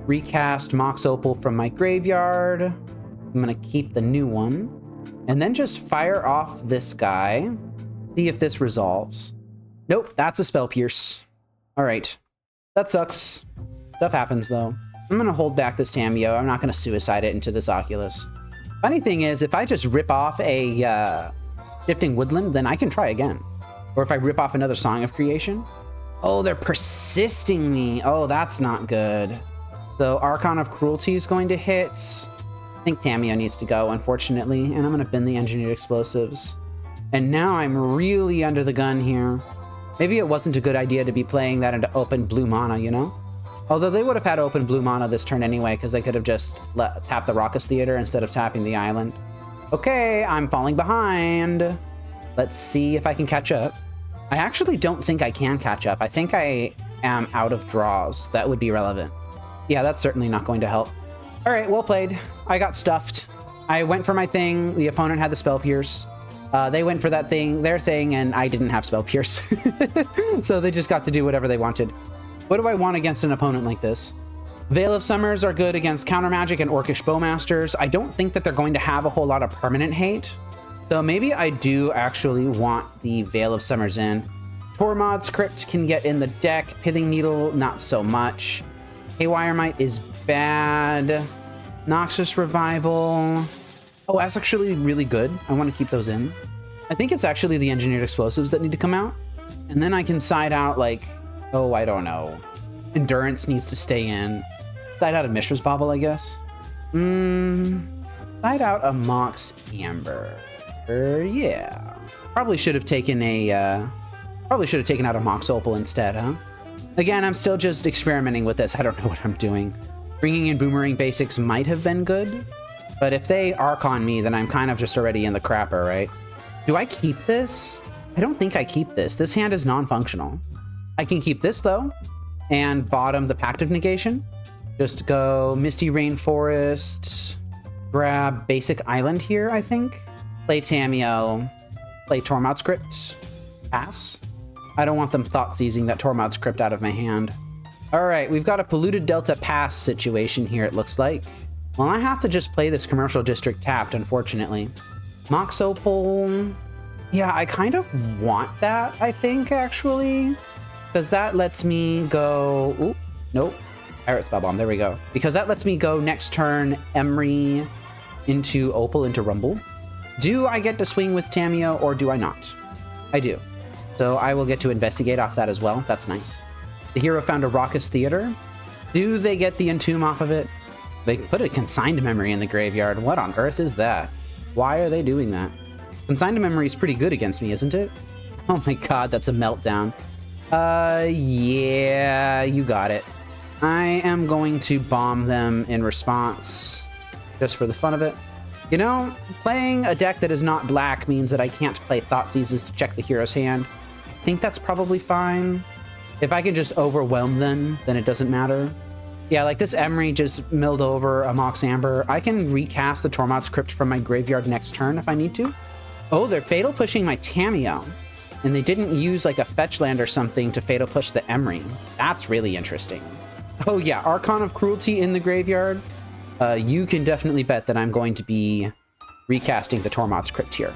Recast Mox Opal from my graveyard. I'm gonna keep the new one. And then just fire off this guy. See if this resolves. Nope, that's a Spell Pierce. All right. That sucks. Stuff happens, though. I'm going to hold back this Tamiyo. I'm not going to suicide it into this Oculus. Funny thing is, if I just rip off a Shifting Woodland, then I can try again. Or if I rip off another Song of Creation. Oh, they're persisting me. Oh, that's not good. So Archon of Cruelty is going to hit. I think Tamiyo needs to go, unfortunately. And I'm going to bin the Engineered Explosives. And now I'm really under the gun here. Maybe it wasn't a good idea to be playing that into open blue mana, you know? Although they would have had open blue mana this turn anyway, because they could have just tapped the Raucous Theater instead of tapping the island. Okay, I'm falling behind. Let's see if I can catch up. I actually don't think I can catch up. I think I am out of draws. That would be relevant. Yeah, that's certainly not going to help. All right, well played. I got stuffed. I went for my thing. The opponent had the Spell Pierce. They went for that thing, their thing, and I didn't have Spell Pierce. So they just got to do whatever they wanted. What do I want against an opponent like this? Veil of Summers are good against Counter Magic and Orcish Bowmasters. I don't think that they're going to have a whole lot of permanent hate. So maybe I do actually want the Veil of Summers in. Tormod's Crypt can get in the deck. Pithing Needle, not so much. Haywire Might is bad. Noxious Revival. Oh, that's actually really good. I want to keep those in. I think it's actually the Engineered Explosives that need to come out. And then I can side out like, oh, I don't know. Endurance needs to stay in. Side out a Mishra's Bauble, I guess. Side out a Mox Amber. Yeah. Probably should have taken out a Mox Opal instead, huh? Again, I'm still just experimenting with this. I don't know what I'm doing. Bringing in Boomerang Basics might have been good. But if they Archon me, then I'm kind of just already in the crapper, right? Do I keep this? I don't think I keep this. This hand is non-functional. I can keep this, though, and bottom the Pact of Negation. Just go Misty Rainforest, grab Basic Island here, I think. Play Tamiyo, play Tormod's Crypt, pass. I don't want them thought seizing that Tormod's Crypt out of my hand. All right, we've got a Polluted Delta pass situation here, it looks like. Well, I have to just play this Commercial District tapped, unfortunately. Mox Opal. Yeah, I kind of want that, I think, actually. Because that lets me go... Oop, nope. Pirate Spellbomb, there we go. Because that lets me go next turn Emry into Opal into Rumble. Do I get to swing with Tamiyo or do I not? I do. So I will get to investigate off that as well. That's nice. The hero found a Raucous Theater. Do they get the Entomb off of it? They put a Consigned Memory in the graveyard. What on earth is that? Why are they doing that? Consigned Memory is pretty good against me, isn't it? Oh my god, that's a meltdown. Yeah, you got it. I am going to bomb them in response, just for the fun of it. You know, playing a deck that is not black means that I can't play Thoughtseizes to check the hero's hand. I think that's probably fine. If I can just overwhelm them, then it doesn't matter. Yeah, like this Emry just milled over a Mox Amber. I can recast the Tormod's Crypt from my graveyard next turn if I need to. Oh, they're Fatal Pushing my Tamiyo. And they didn't use like a fetch land or something to Fatal Push the Emry. That's really interesting. Oh yeah, Archon of Cruelty in the graveyard. You can definitely bet that I'm going to be recasting the Tormod's Crypt here.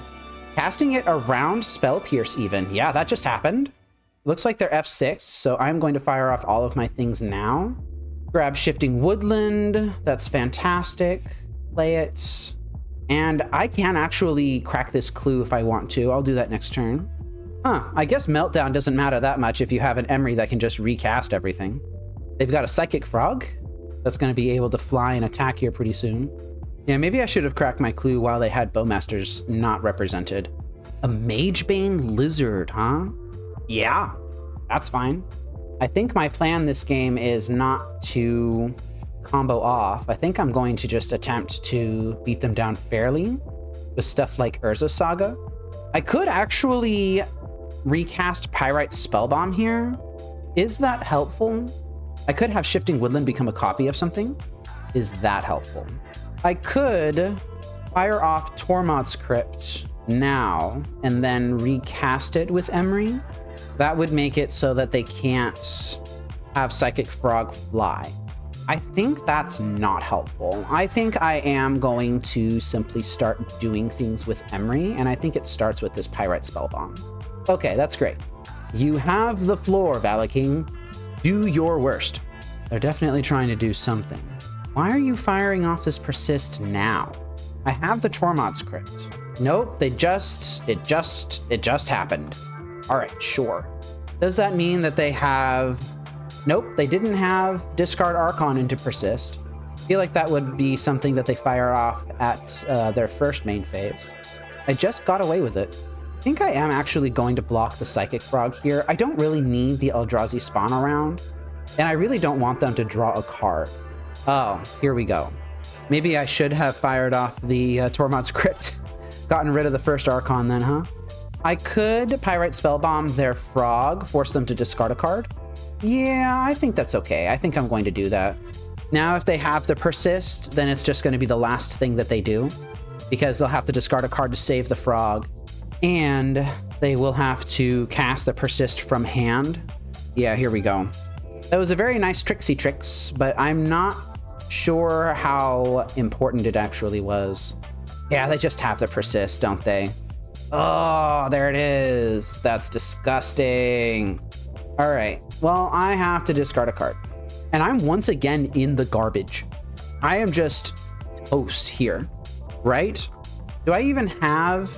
Casting it around Spell Pierce even. Yeah, that just happened. Looks like they're F6, so I'm going to fire off all of my things now. Grab Shifting Woodland. That's fantastic. Play it. And I can actually crack this clue if I want to. I'll do that next turn. Huh, I guess Meltdown doesn't matter that much if you have an Emry that can just recast everything. They've got a Psychic Frog that's going to be able to fly and attack here pretty soon. Yeah, maybe I should have cracked my clue while they had Bowmasters not represented. A Magebane Lizard, huh? Yeah, that's fine. I think my plan this game is not to combo off. I think I'm going to just attempt to beat them down fairly with stuff like Urza Saga. I could actually recast Pyrite Spellbomb here. Is that helpful? I could have Shifting Woodland become a copy of something. Is that helpful? I could fire off Tormod's Crypt now and then recast it with Emry. That would make it so that they can't have Psychic Frog fly. I think that's not helpful. I think I am going to simply start doing things with Emry, and I think it starts with this Pyrite Spellbomb. Okay, that's great. You have the floor, ValaKing. Do your worst. They're definitely trying to do something. Why are you firing off this Persist now? I have the Tormod's Crypt. Nope, it just happened. All right, sure. Does that mean that they have... Nope, they didn't have Discard Archon into Persist. I feel like that would be something that they fire off at their first main phase. I just got away with it. I think I am actually going to block the Psychic Frog here. I don't really need the Eldrazi spawn around, and I really don't want them to draw a card. Oh, here we go. Maybe I should have fired off the Tormod's Crypt. Gotten rid of the first Archon then, huh? I could Pyrite Spellbomb their Frog, force them to discard a card. Yeah, I think that's okay. I think I'm going to do that. Now, if they have the Persist, then it's just going to be the last thing that they do, because they'll have to discard a card to save the Frog, and they will have to cast the Persist from hand. Yeah, here we go. That was a very nice Trixie Tricks, but I'm not sure how important it actually was. Yeah, they just have the Persist, don't they? Oh, there it is. That's disgusting. All right, well, I have to discard a card. And I'm once again in the garbage. I am just toast here, right? Do I even have...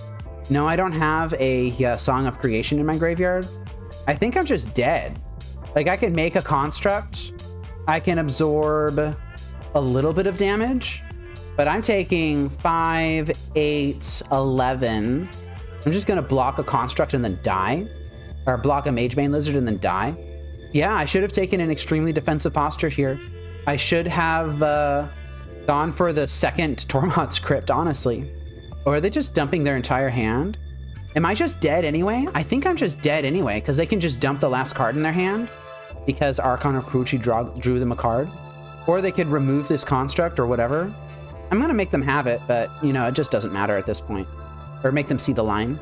No, I don't have a Song of Creation in my graveyard. I think I'm just dead. Like, I can make a construct. I can absorb a little bit of damage. But I'm taking 5, 8, 11. I'm just going to block a construct and then die. Or block a Magebane Lizard and then die. Yeah, I should have taken an extremely defensive posture here. I should have gone for the second Tormod's Crypt, honestly. Or are they just dumping their entire hand? Am I just dead anyway? I think I'm just dead anyway, because they can just dump the last card in their hand, because Archon of Cruelty drew them a card. Or they could remove this construct or whatever. I'm gonna make them have it, but you know, it just doesn't matter at this point. Or make them see the line.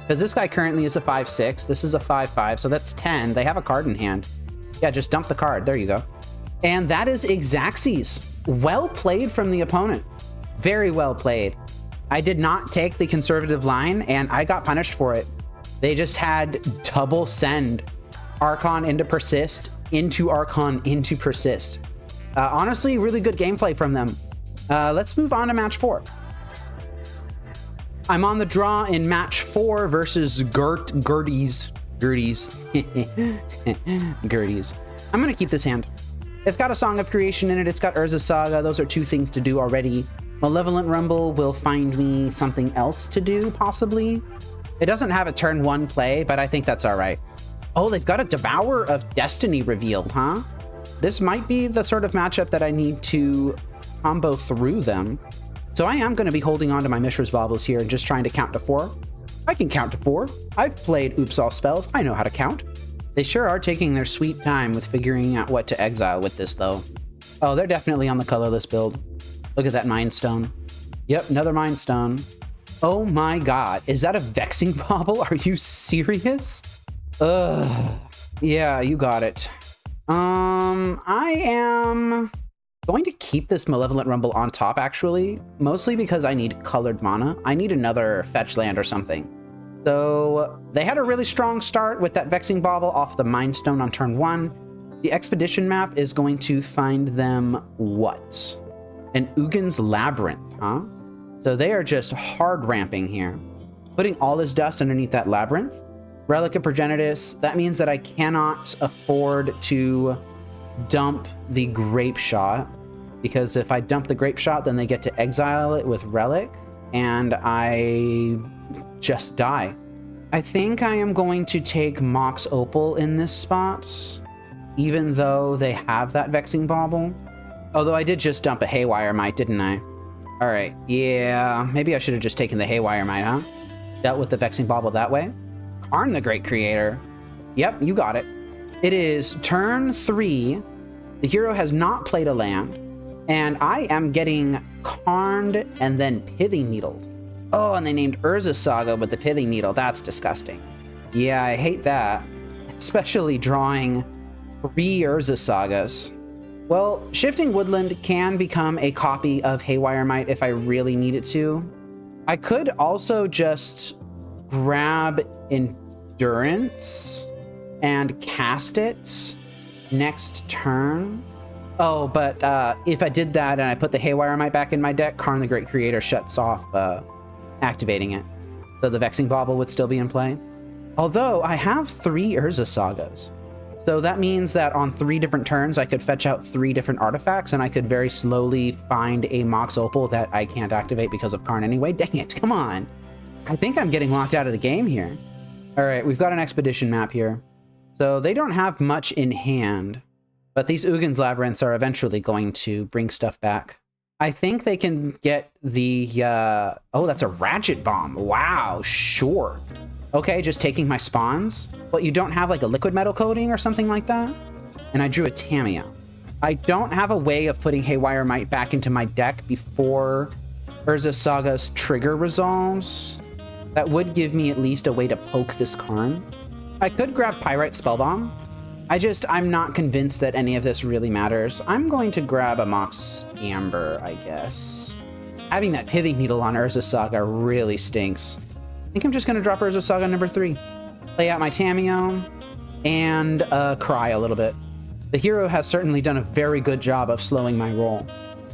Because this guy currently is a 5/6, this is a 5/5, so that's 10. They have a card in hand. Yeah, just dump the card, there you go. And that is Xaxes. Well played from the opponent. Very well played. I did not take the conservative line, and I got punished for it. They just had double send Archon into Persist, into Archon, into Persist. Honestly, really good gameplay from them. Let's move on to match 4. I'm on the draw in match 4 versus gartuyzz. Gartuyzz. I'm gonna keep this hand. It's got a Song of Creation in it. It's got Urza Saga. Those are 2 things to do already. Malevolent Rumble will find me something else to do, possibly. It doesn't have a turn 1 play, but I think that's all right. Oh, they've got a Devourer of Destiny revealed, huh? This might be the sort of matchup that I need to combo through them. So I am going to be holding on to my Mishra's Baubles here and just trying to count to 4. I can count to 4. I've played Oops All spells. I know how to count. They sure are taking their sweet time with figuring out what to exile with this, though. Oh, they're definitely on the colorless build. Look at that Mind Stone. Yep, another Mind Stone. Oh my god. Is that a Vexing Bauble? Are you serious? Ugh. Yeah, you got it. I am going to keep this Malevolent Rumble on top, actually. Mostly because I need colored mana. I need another fetch land or something. So they had a really strong start with that Vexing Bauble off the Mind Stone on turn 1. The Expedition map is going to find them what? An Ugin's Labyrinth, huh? So they are just hard ramping here. Putting all this dust underneath that Labyrinth. Relic of Progenitus, that means that I cannot afford to dump the Grapeshot, because if I dump the Grapeshot, then they get to exile it with Relic, and I just die. I think I am going to take Mox Opal in this spot, even though they have that Vexing Bauble. Although I did just dump a Haywire Might, didn't I? All right, yeah, maybe I should have just taken the Haywire Might, huh? Dealt with the Vexing Bauble that way. Karn the Great Creator. Yep, you got it. It is turn 3. The hero has not played a land, and I am getting Karned and then Pithing Needled. Oh, and they named Urza Saga with the Pithing Needle. That's disgusting. Yeah, I hate that. Especially drawing 3 Urza Sagas. Well, Shifting Woodland can become a copy of Haywire Might if I really need it to. I could also just grab Endurance and cast it next turn. Oh, but if I did that and I put the Haywire Might back in my deck, Karn the Great Creator shuts off activating it. So the Vexing Bauble would still be in play. Although I have 3 Urza Sagas. So that means that on 3 different turns, I could fetch out 3 different artifacts, and I could very slowly find a Mox Opal that I can't activate because of Karn anyway. Dang it, come on. I think I'm getting locked out of the game here. All right, we've got an Expedition map here. So they don't have much in hand, but these Ugin's Labyrinths are eventually going to bring stuff back. I think they can get the, oh, that's a Ratchet Bomb. Wow, sure. Okay, just taking my spawns. But you don't have like a liquid metal coating or something like that? And I drew a Tamiyo. I don't have a way of putting Haywire Might back into my deck before Urza Saga's trigger resolves. That would give me at least a way to poke this Karn. I could grab Pyrite Spellbomb. I'm not convinced that any of this really matters. I'm going to grab a Mox Amber, I guess. Having that Pithing Needle on Urza Saga really stinks. I think I'm just going to drop Urza Saga number 3. Play out my Tamiyo and cry a little bit. The hero has certainly done a very good job of slowing my roll.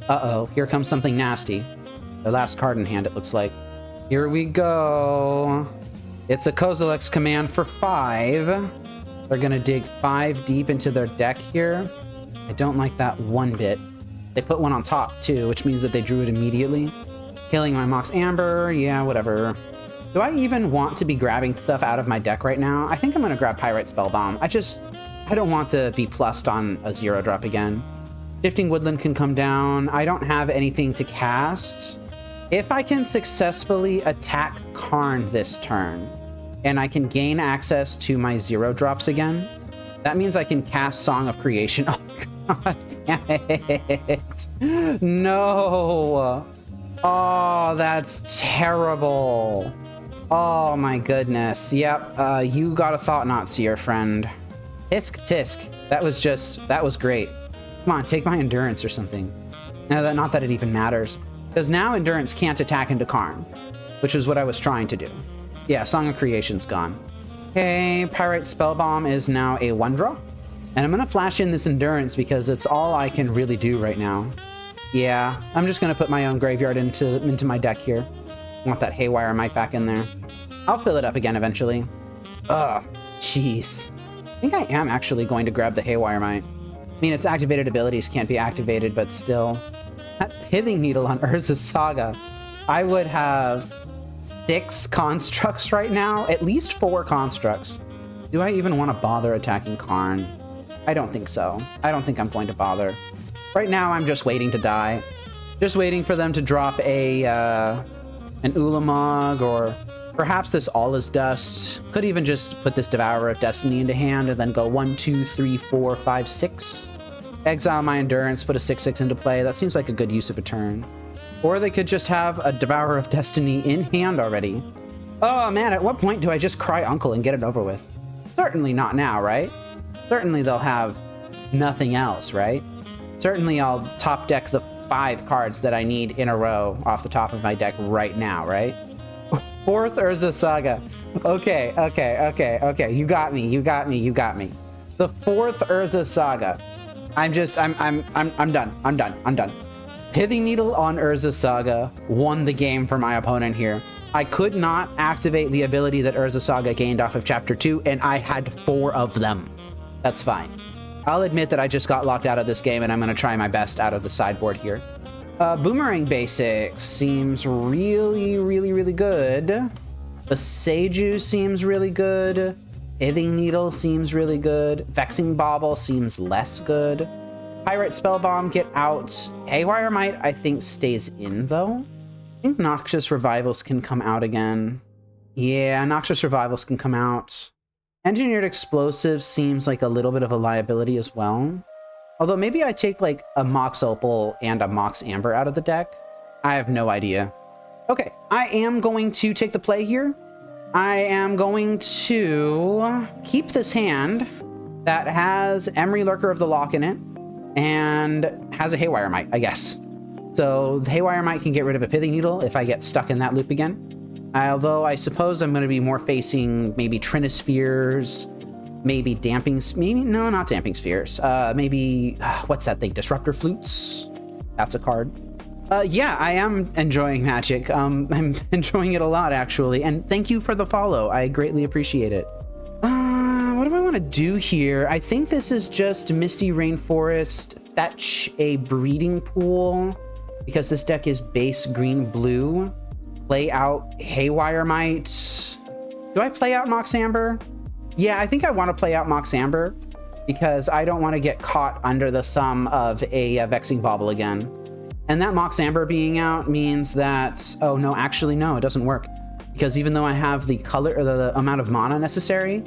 Uh-oh, here comes something nasty. The last card in hand, it looks like. Here we go. It's a Kozilek's Command for 5. They're gonna dig 5 deep into their deck here. I don't like that one bit. They put one on top too, which means that they drew it immediately. Killing my Mox Amber, yeah, whatever. Do I even want to be grabbing stuff out of my deck right now? I think I'm gonna grab Pyrite Spellbomb. I don't want to be plussed on a 0-drop again. Shifting Woodland can come down. I don't have anything to cast. If I can successfully attack Karn this turn, and I can gain access to my 0-drops again, that means I can cast Song of Creation. Oh, Damn it. No. Oh, that's terrible. Oh my goodness. Yep. You got a thought not seer, friend. Tisk tisk. That was great. Come on, take my endurance or something. No, not that it even matters. Because now endurance can't attack into Karn, which is what I was trying to do. Yeah, Song of Creation's gone. Okay, Pyrite Spellbomb is now a 1-draw. And I'm gonna flash in this endurance because it's all I can really do right now. Yeah, I'm just gonna put my own graveyard into my deck here. I want that Haywire Might back in there. I'll fill it up again eventually. Ugh, jeez. I think I am actually going to grab the Haywire Might. I mean, its activated abilities can't be activated, but still. That Pithing Needle on Urza's Saga. I would have 6 constructs right now. At least 4 constructs. Do I even want to bother attacking Karn? I don't think so. I don't think I'm going to bother. Right now, I'm just waiting to die. Just waiting for them to drop an Ulamog, or perhaps this All Is Dust. Could even just put this Devourer of Destiny into hand and then go 1, 2, 3, 4, 5, 6. Exile my Endurance, put a 6/6 into play. That seems like a good use of a turn. Or they could just have a Devourer of Destiny in hand already. Oh man, at what point do I just cry uncle and get it over with? Certainly not now, right? Certainly they'll have nothing else, right? Certainly I'll top deck the 5 cards that I need in a row off the top of my deck right now, right? 4th Urza Saga. Okay. You got me. The 4th Urza Saga. I'm done. Pithing Needle on Urza Saga won the game for my opponent here. I could not activate the ability that Urza Saga gained off of Chapter 2, and I had 4 of them. That's fine. I'll admit that I just got locked out of this game, and I'm going to try my best out of the sideboard here. Boomerang Basics seems really good. The Seiju seems really good. Pithing Needle seems really good. Vexing Bauble seems less good. Pyrite Spellbomb, get out. Haywire Might, I think, stays in, though. I think Noxious Revivals can come out again. Yeah, Noxious Revivals can come out. Engineered Explosives seems like a little bit of a liability as well. Although maybe I take like a Mox Opal and a Mox Amber out of the deck. I have no idea. Okay, I am going to take the play here. I am going to keep this hand that has Emry, Lurker of the Loch in it and has a Haywire Might, I guess. So the Haywire Might can get rid of a Pithing Needle if I get stuck in that loop again. Although I suppose I'm going to be more facing maybe Trinispheres, maybe Damping... No, not Damping Spheres. Maybe... what's that thing? Disruptor Flutes? That's a card. Yeah, I am enjoying Magic. I'm enjoying it a lot, actually. And thank you for the follow. I greatly appreciate it. What do I want to do here? I think this is just Misty Rainforest, fetch a Breeding Pool, because this deck is base green-blue. Play out Haywire Might. Do I play out Mox Amber? Yeah, I think I want to play out Mox Amber, because I don't want to get caught under the thumb of a Vexing Bauble again. And that Mox Amber being out means that... Oh, no, actually, no, it doesn't work. Because even though I have the color or the amount of mana necessary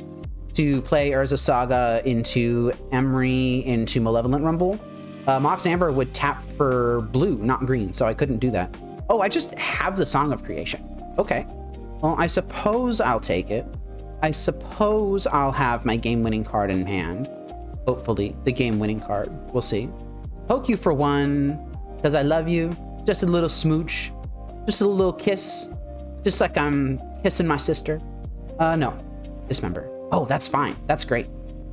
to play Urza Saga into Emry, into Malevolent Rumble, Mox Amber would tap for blue, not green, so I couldn't do that. Oh, I just have the Song of Creation. Okay. Well, I suppose I'll take it. I suppose I'll have my game-winning card in hand. Hopefully, the game-winning card. We'll see. Poke you for 1... because I love you. Just a little smooch. Just a little kiss. Just like I'm kissing my sister. No. Dismember. Oh, that's fine. That's great.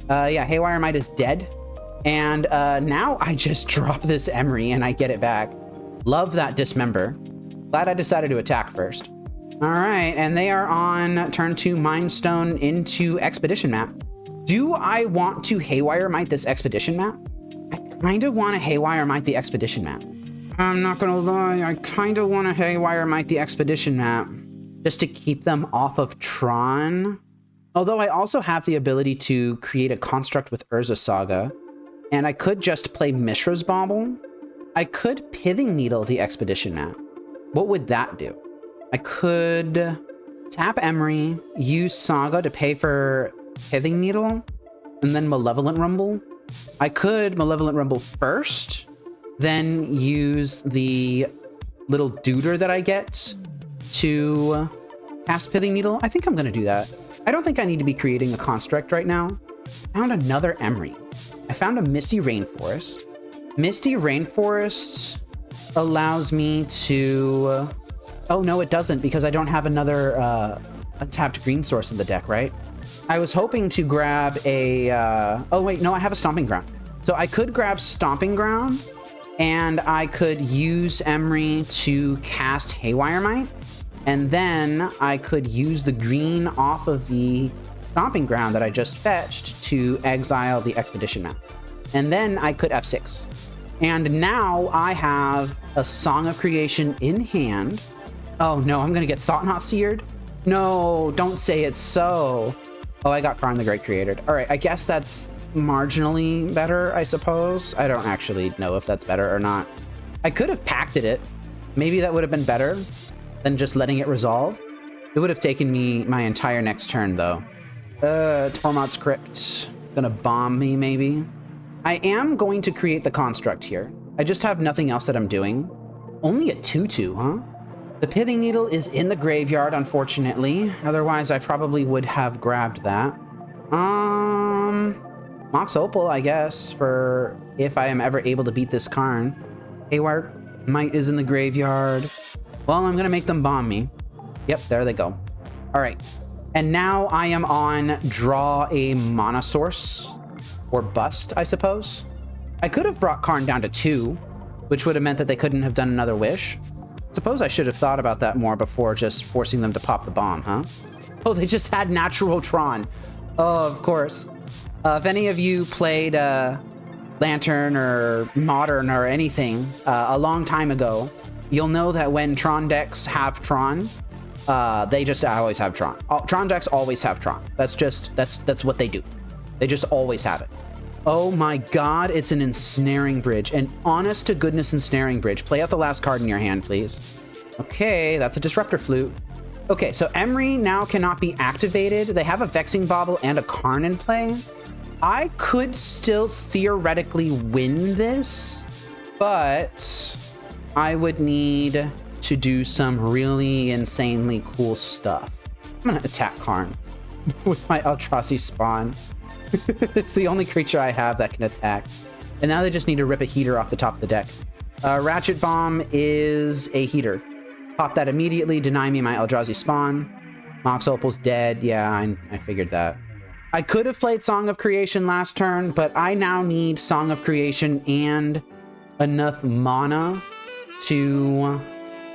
Yeah, Haywire Might is dead. And now I just drop this Emry and I get it back. Love that Dismember. Glad I decided to attack first. All right, and they are on turn 2 Mind Stone into Expedition Map. Do I want to Haywire Might this Expedition Map? I kind of want to Haywire Might the Expedition Map. I'm not gonna lie, I kind of want to Haywire Might the Expedition Map just to keep them off of Tron. Although I also have the ability to create a construct with Urza Saga, and I could just play Mishra's Bauble. I could Pithing Needle the Expedition Map. What would that do? I could tap Emry, use Saga to pay for Pithing Needle, and then Malevolent Rumble. I could Malevolent Rumble first, then use the little duder that I get to cast Pithing Needle. I think I'm going to do that. I don't think I need to be creating a construct right now. I found another Emry. I found a Misty Rainforest. Misty Rainforest allows me to... Oh, no, it doesn't, because I don't have another untapped green source in the deck, right? I was hoping to grab a... Oh, wait, no, I have a Stomping Ground. So I could grab Stomping Ground, and I could use Emry to cast Haywire Might, and then I could use the green off of the Stomping Ground that I just fetched to exile the Expedition map. And then I could F6. And now I have a Song of Creation in hand. Oh no, I'm gonna get Thought-Knot Seared? No, don't say it's so. Oh, I got Karn the Great Creator. All right, I guess that's marginally better, I suppose. I don't actually know if that's better or not. I could have pacted it. Maybe that would have been better than just letting it resolve. It would have taken me my entire next turn, though. Tormod's Crypt. Gonna bomb me, maybe. I am going to create the construct here. I just have nothing else that I'm doing. Only a 2/2, huh? The Pithing Needle is in the graveyard, unfortunately. Otherwise, I probably would have grabbed that. Mox Opal, I guess, for if I am ever able to beat this Karn. Haywire Might is in the graveyard. Well, I'm gonna make them bomb me. Yep, there they go. All right. And now I am on draw a mana source, or bust, I suppose. I could have brought Karn down to 2, which would have meant that they couldn't have done another wish. Suppose I should have thought about that more before just forcing them to pop the bomb, huh? Oh, they just had Natural Tron. Oh, of course. If any of you played Lantern or Modern or anything a long time ago, you'll know that when Tron decks have Tron, they just always have Tron. Tron decks always have Tron. That's what they do. They just always have it. Oh my god, it's an Ensnaring Bridge. An honest to goodness Ensnaring Bridge. Play out the last card in your hand, please. Okay, that's a Disruptor Flute. Okay, so Emry now cannot be activated. They have a Vexing Bauble and a Karn in play. I could still theoretically win this, but I would need to do some really insanely cool stuff. I'm gonna attack Karn with my Eldrazi spawn. It's the only creature I have that can attack. And now they just need to rip a heater off the top of the deck. Ratchet Bomb is a heater. Pop that immediately, deny me my Eldrazi spawn. Mox Opal's dead. Yeah, I figured that. I could have played Song of Creation last turn, but I now need Song of Creation and enough mana to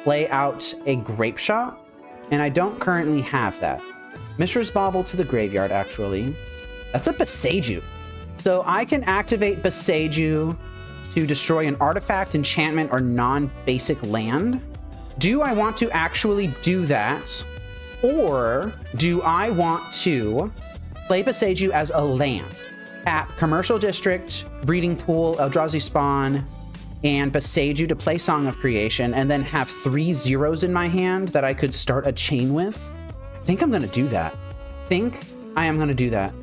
play out a Grapeshot, and I don't currently have that. Mishra's Bauble to the graveyard, actually. That's a Beseiju. So I can activate Beseiju to destroy an artifact, enchantment, or non-basic land. Do I want to actually do that? Or do I want to play Beseiju as a land? Tap Commercial District, Breeding Pool, Eldrazi Spawn, and Beseiju to play Song of Creation, and then have 3 zeros in my hand that I could start a chain with? I think I'm gonna do that. I am gonna do that.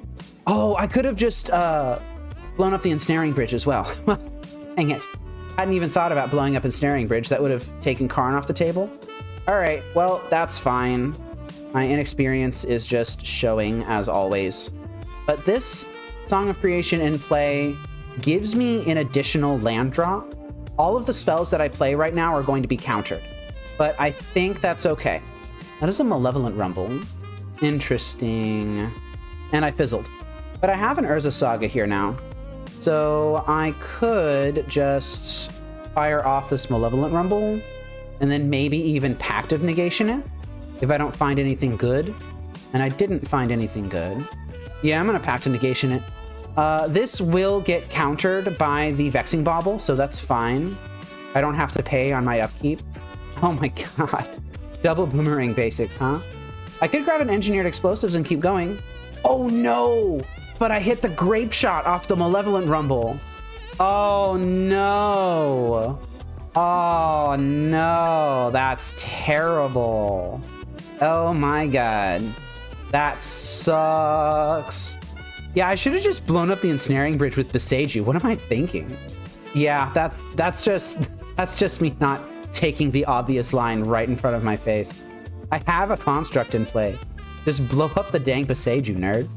Oh, I could have just blown up the Ensnaring Bridge as well. Dang it. Hadn't even thought about blowing up Ensnaring Bridge. That would have taken Karn off the table. All right, well, that's fine. My inexperience is just showing, as always. But this Song of Creation in play gives me an additional land drop. All of the spells that I play right now are going to be countered, but I think that's okay. That is a Malevolent Rumble. Interesting. And I fizzled. But I have an Urza Saga here now, so I could just fire off this Malevolent Rumble, and then maybe even Pact of Negation it, if I don't find anything good. And I didn't find anything good. Yeah, I'm gonna Pact of Negation it. This will get countered by the Vexing Bauble, so that's fine. I don't have to pay on my upkeep. Oh my god. Double Boomerang basics, huh? I could grab an Engineered Explosives and keep going. Oh no! But I hit the Grapeshot off the Malevolent Rumble. Oh no. Oh no. That's terrible. Oh my god. That sucks. Yeah, I should have just blown up the Ensnaring Bridge with Beseiju. What am I thinking? Yeah, that's just me not taking the obvious line right in front of my face. I have a construct in play. Just blow up the dang Beseiju, nerd.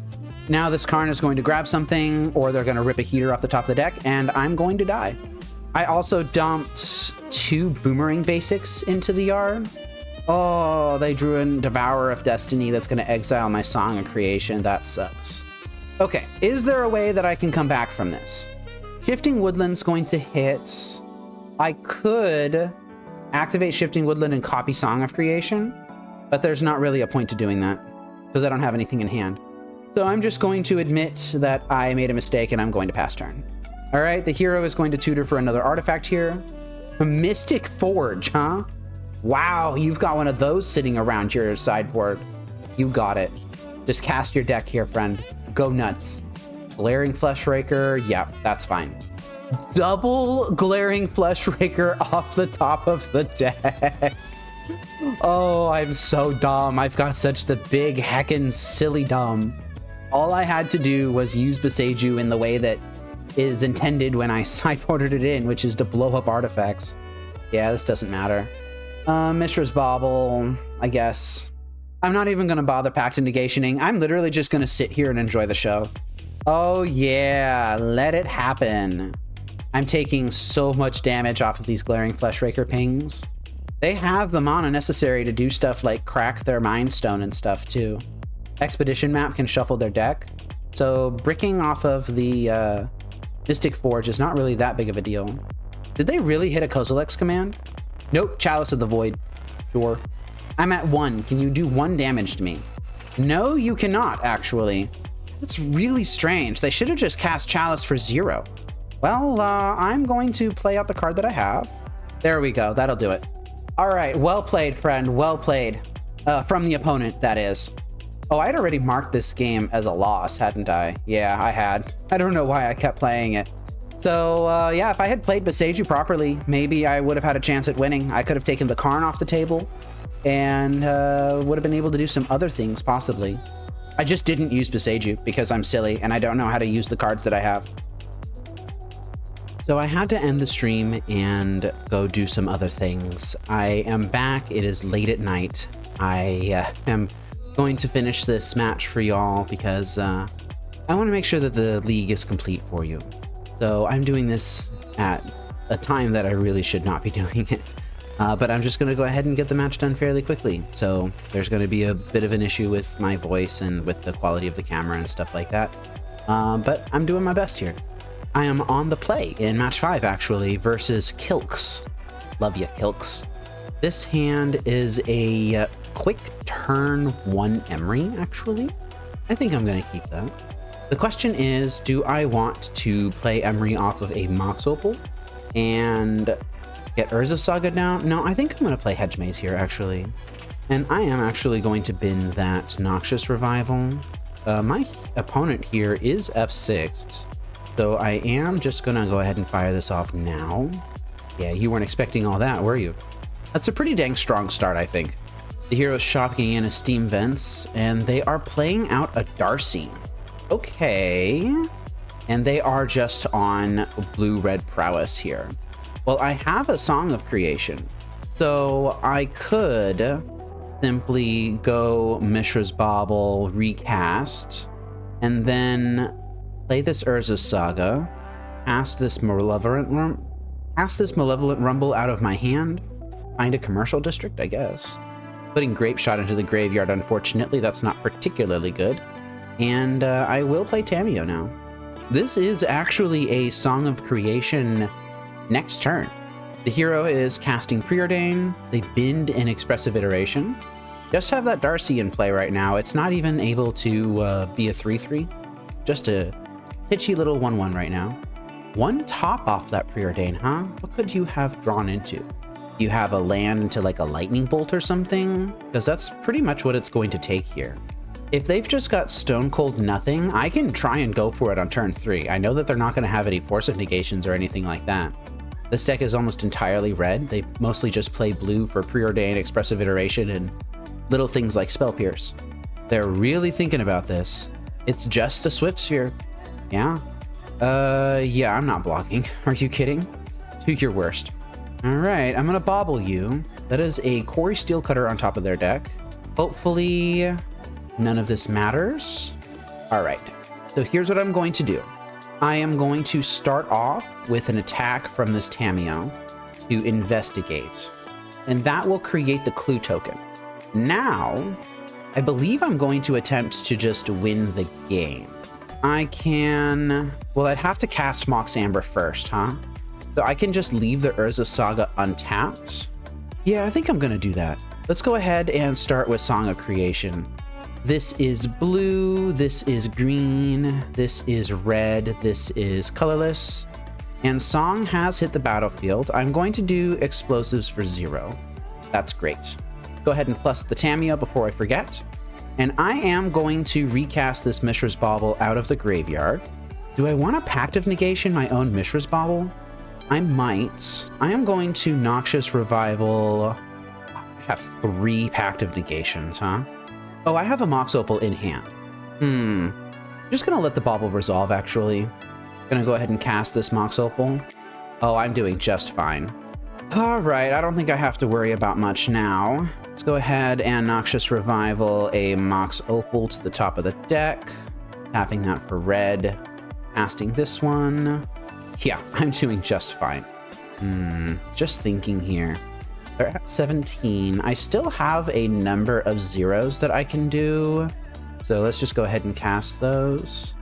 Now this Karn is going to grab something, or they're going to rip a heater off the top of the deck, and I'm going to die. I also dumped 2 Boomerang basics into the yard. Oh, they drew in Devourer of Destiny that's going to exile my Song of Creation. That sucks. Okay, is there a way that I can come back from this? Shifting Woodland's going to hit. I could activate Shifting Woodland and copy Song of Creation, but there's not really a point to doing that because I don't have anything in hand. So I'm just going to admit that I made a mistake and I'm going to pass turn. All right, the hero is going to tutor for another artifact here. A Mystic Forge, huh? Wow, you've got one of those sitting around your sideboard. You got it. Just cast your deck here, friend. Go nuts. Glaring Fleshraker, yeah, that's fine. Double Glaring Fleshraker off the top of the deck. Oh, I'm so dumb. I've got such the big heckin' silly dumb. All I had to do was use Beseiju in the way that is intended when I sideboarded it in, which is to blow up artifacts. Yeah, this doesn't matter. Mishra's Bauble, I guess. I'm not even going to bother Pact of Negationing. I'm literally just going to sit here and enjoy the show. Oh yeah, let it happen. I'm taking so much damage off of these Glaring Fleshraker pings. They have the mana necessary to do stuff like crack their Mind Stone and stuff too. Expedition Map can shuffle their deck, so bricking off of the Mystic Forge is not really that big of a deal. Did they really hit a Kozilek's command? Nope, Chalice of the Void. Sure. I'm at 1. Can you do 1 damage to me? No, you cannot, actually. That's really strange. They should have just cast Chalice for 0. Well, I'm going to play out the card that I have. There we go. That'll do it. All right. Well played, friend. Well played. From the opponent, that is. Oh, I'd already marked this game as a loss, hadn't I? Yeah, I had. I don't know why I kept playing it. So, yeah, if I had played Beseiju properly, maybe I would have had a chance at winning. I could have taken the Karn off the table and would have been able to do some other things, possibly. I just didn't use Beseiju because I'm silly and I don't know how to use the cards that I have. So I had to end the stream and go do some other things. I am back. It is late at night. I am going to finish this match for y'all because I want to make sure that the league is complete for you. So I'm doing this at a time that I really should not be doing it. But I'm just going to go ahead and get the match done fairly quickly. So there's going to be a bit of an issue with my voice and with the quality of the camera and stuff like that. But I'm doing my best here. I am on the play in match 5, actually, versus Kilks. Love ya, Kilks. This hand is a quick turn 1 Emry, actually. I think I'm going to keep that. The question is, do I want to play Emry off of a Mox Opal and get Urza Saga down? No, I think I'm going to play Hedge Maze here, actually. And I am actually going to bin that Noxious Revival. My opponent here is F6'd, so I am just going to go ahead and fire this off now. Yeah, you weren't expecting all that, were you? That's a pretty dang strong start, I think. The hero's shopping in a Steam Vents, and they are playing out a Darcy. Okay. And they are just on blue-red Prowess here. Well, I have a Song of Creation, so I could simply go Mishra's Bauble, recast, and then play this Urza Saga, cast this Malevolent Rumble out of my hand, find a commercial district, I guess. Putting Grapeshot into the graveyard, unfortunately, that's not particularly good. And I will play Tamiyo now. This is actually a Song of Creation next turn. The hero is casting Preordain. They bind an Expressive Iteration. Just have that Darcy in play right now. It's not even able to be a 3/3. Just a titchy little 1/1 right now. 1 top off that Preordain, huh? What could you have drawn into? You have a land into like a Lightning Bolt or something? Because that's pretty much what it's going to take here. If they've just got Stone Cold nothing, I can try and go for it on turn 3. I know that they're not going to have any Force of Negations or anything like that. This deck is almost entirely red. They mostly just play blue for Preordain, Expressive Iteration, and little things like Spell Pierce. They're really thinking about this. It's just a Swift Sphere. Yeah. Yeah, I'm not blocking. Are you kidding? Do your worst. All right, I'm gonna Bauble you. That is a Quarry Steelcutter on top of their deck. Hopefully none of this matters. All right, so here's what I'm going to do. I am going to start off with an attack from this Tamiyo to investigate, and that will create the clue token. Now, I believe I'm going to attempt to just win the game. I can... Well, I'd have to cast Mox Amber first, huh? So I can just leave the Urza Saga untapped. Yeah, I think I'm going to do that. Let's go ahead and start with Song of Creation. This is blue, this is green, this is red, this is colorless. And Song has hit the battlefield. I'm going to do explosives for 0. That's great. Go ahead and plus the Tamiyo before I forget. And I am going to recast this Mishra's Bauble out of the graveyard. Do I want a Pact of Negation my own Mishra's Bauble? I might. I am going to Noxious Revival. I have 3 Pact of Negations, huh? Oh, I have a Mox Opal in hand. Just gonna let the Bauble resolve, actually. Gonna go ahead and cast this Mox Opal. Oh, I'm doing just fine. All right, I don't think I have to worry about much now. Let's go ahead and Noxious Revival a Mox Opal to the top of the deck. Tapping that for red. Casting this one. Yeah, I'm doing just fine. Just thinking here. They're at 17. I still have a number of zeros that I can do. So let's just go ahead and cast those.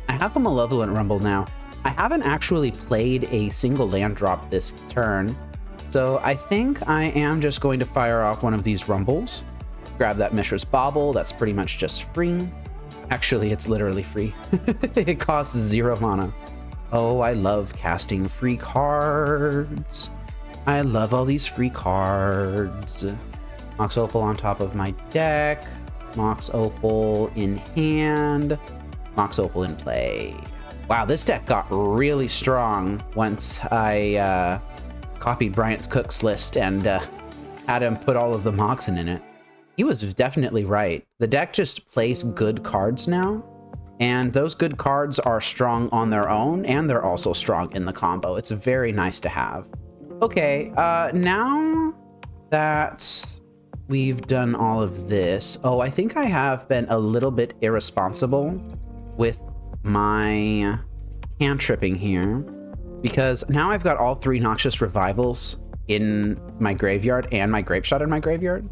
I have a Malevolent Rumble now. I haven't actually played a single land drop this turn. So I think I am just going to fire off one of these Rumbles. Grab that Mishra's Bauble. That's pretty much just free. Actually, it's literally free. It costs 0 mana. Oh, I love casting free cards. I love all these free cards. Mox Opal on top of my deck. Mox Opal in hand. Mox Opal in play. Wow, this deck got really strong once I copied Bryant Cook's list and had him put all of the Moxen in it. He was definitely right. The deck just plays good cards now. And those good cards are strong on their own, and they're also strong in the combo. It's very nice to have. Okay, now that we've done all of this... Oh, I think I have been a little bit irresponsible with my hand-tripping here, because now I've got all 3 Noxious Revivals in my graveyard and my Grapeshot in my graveyard.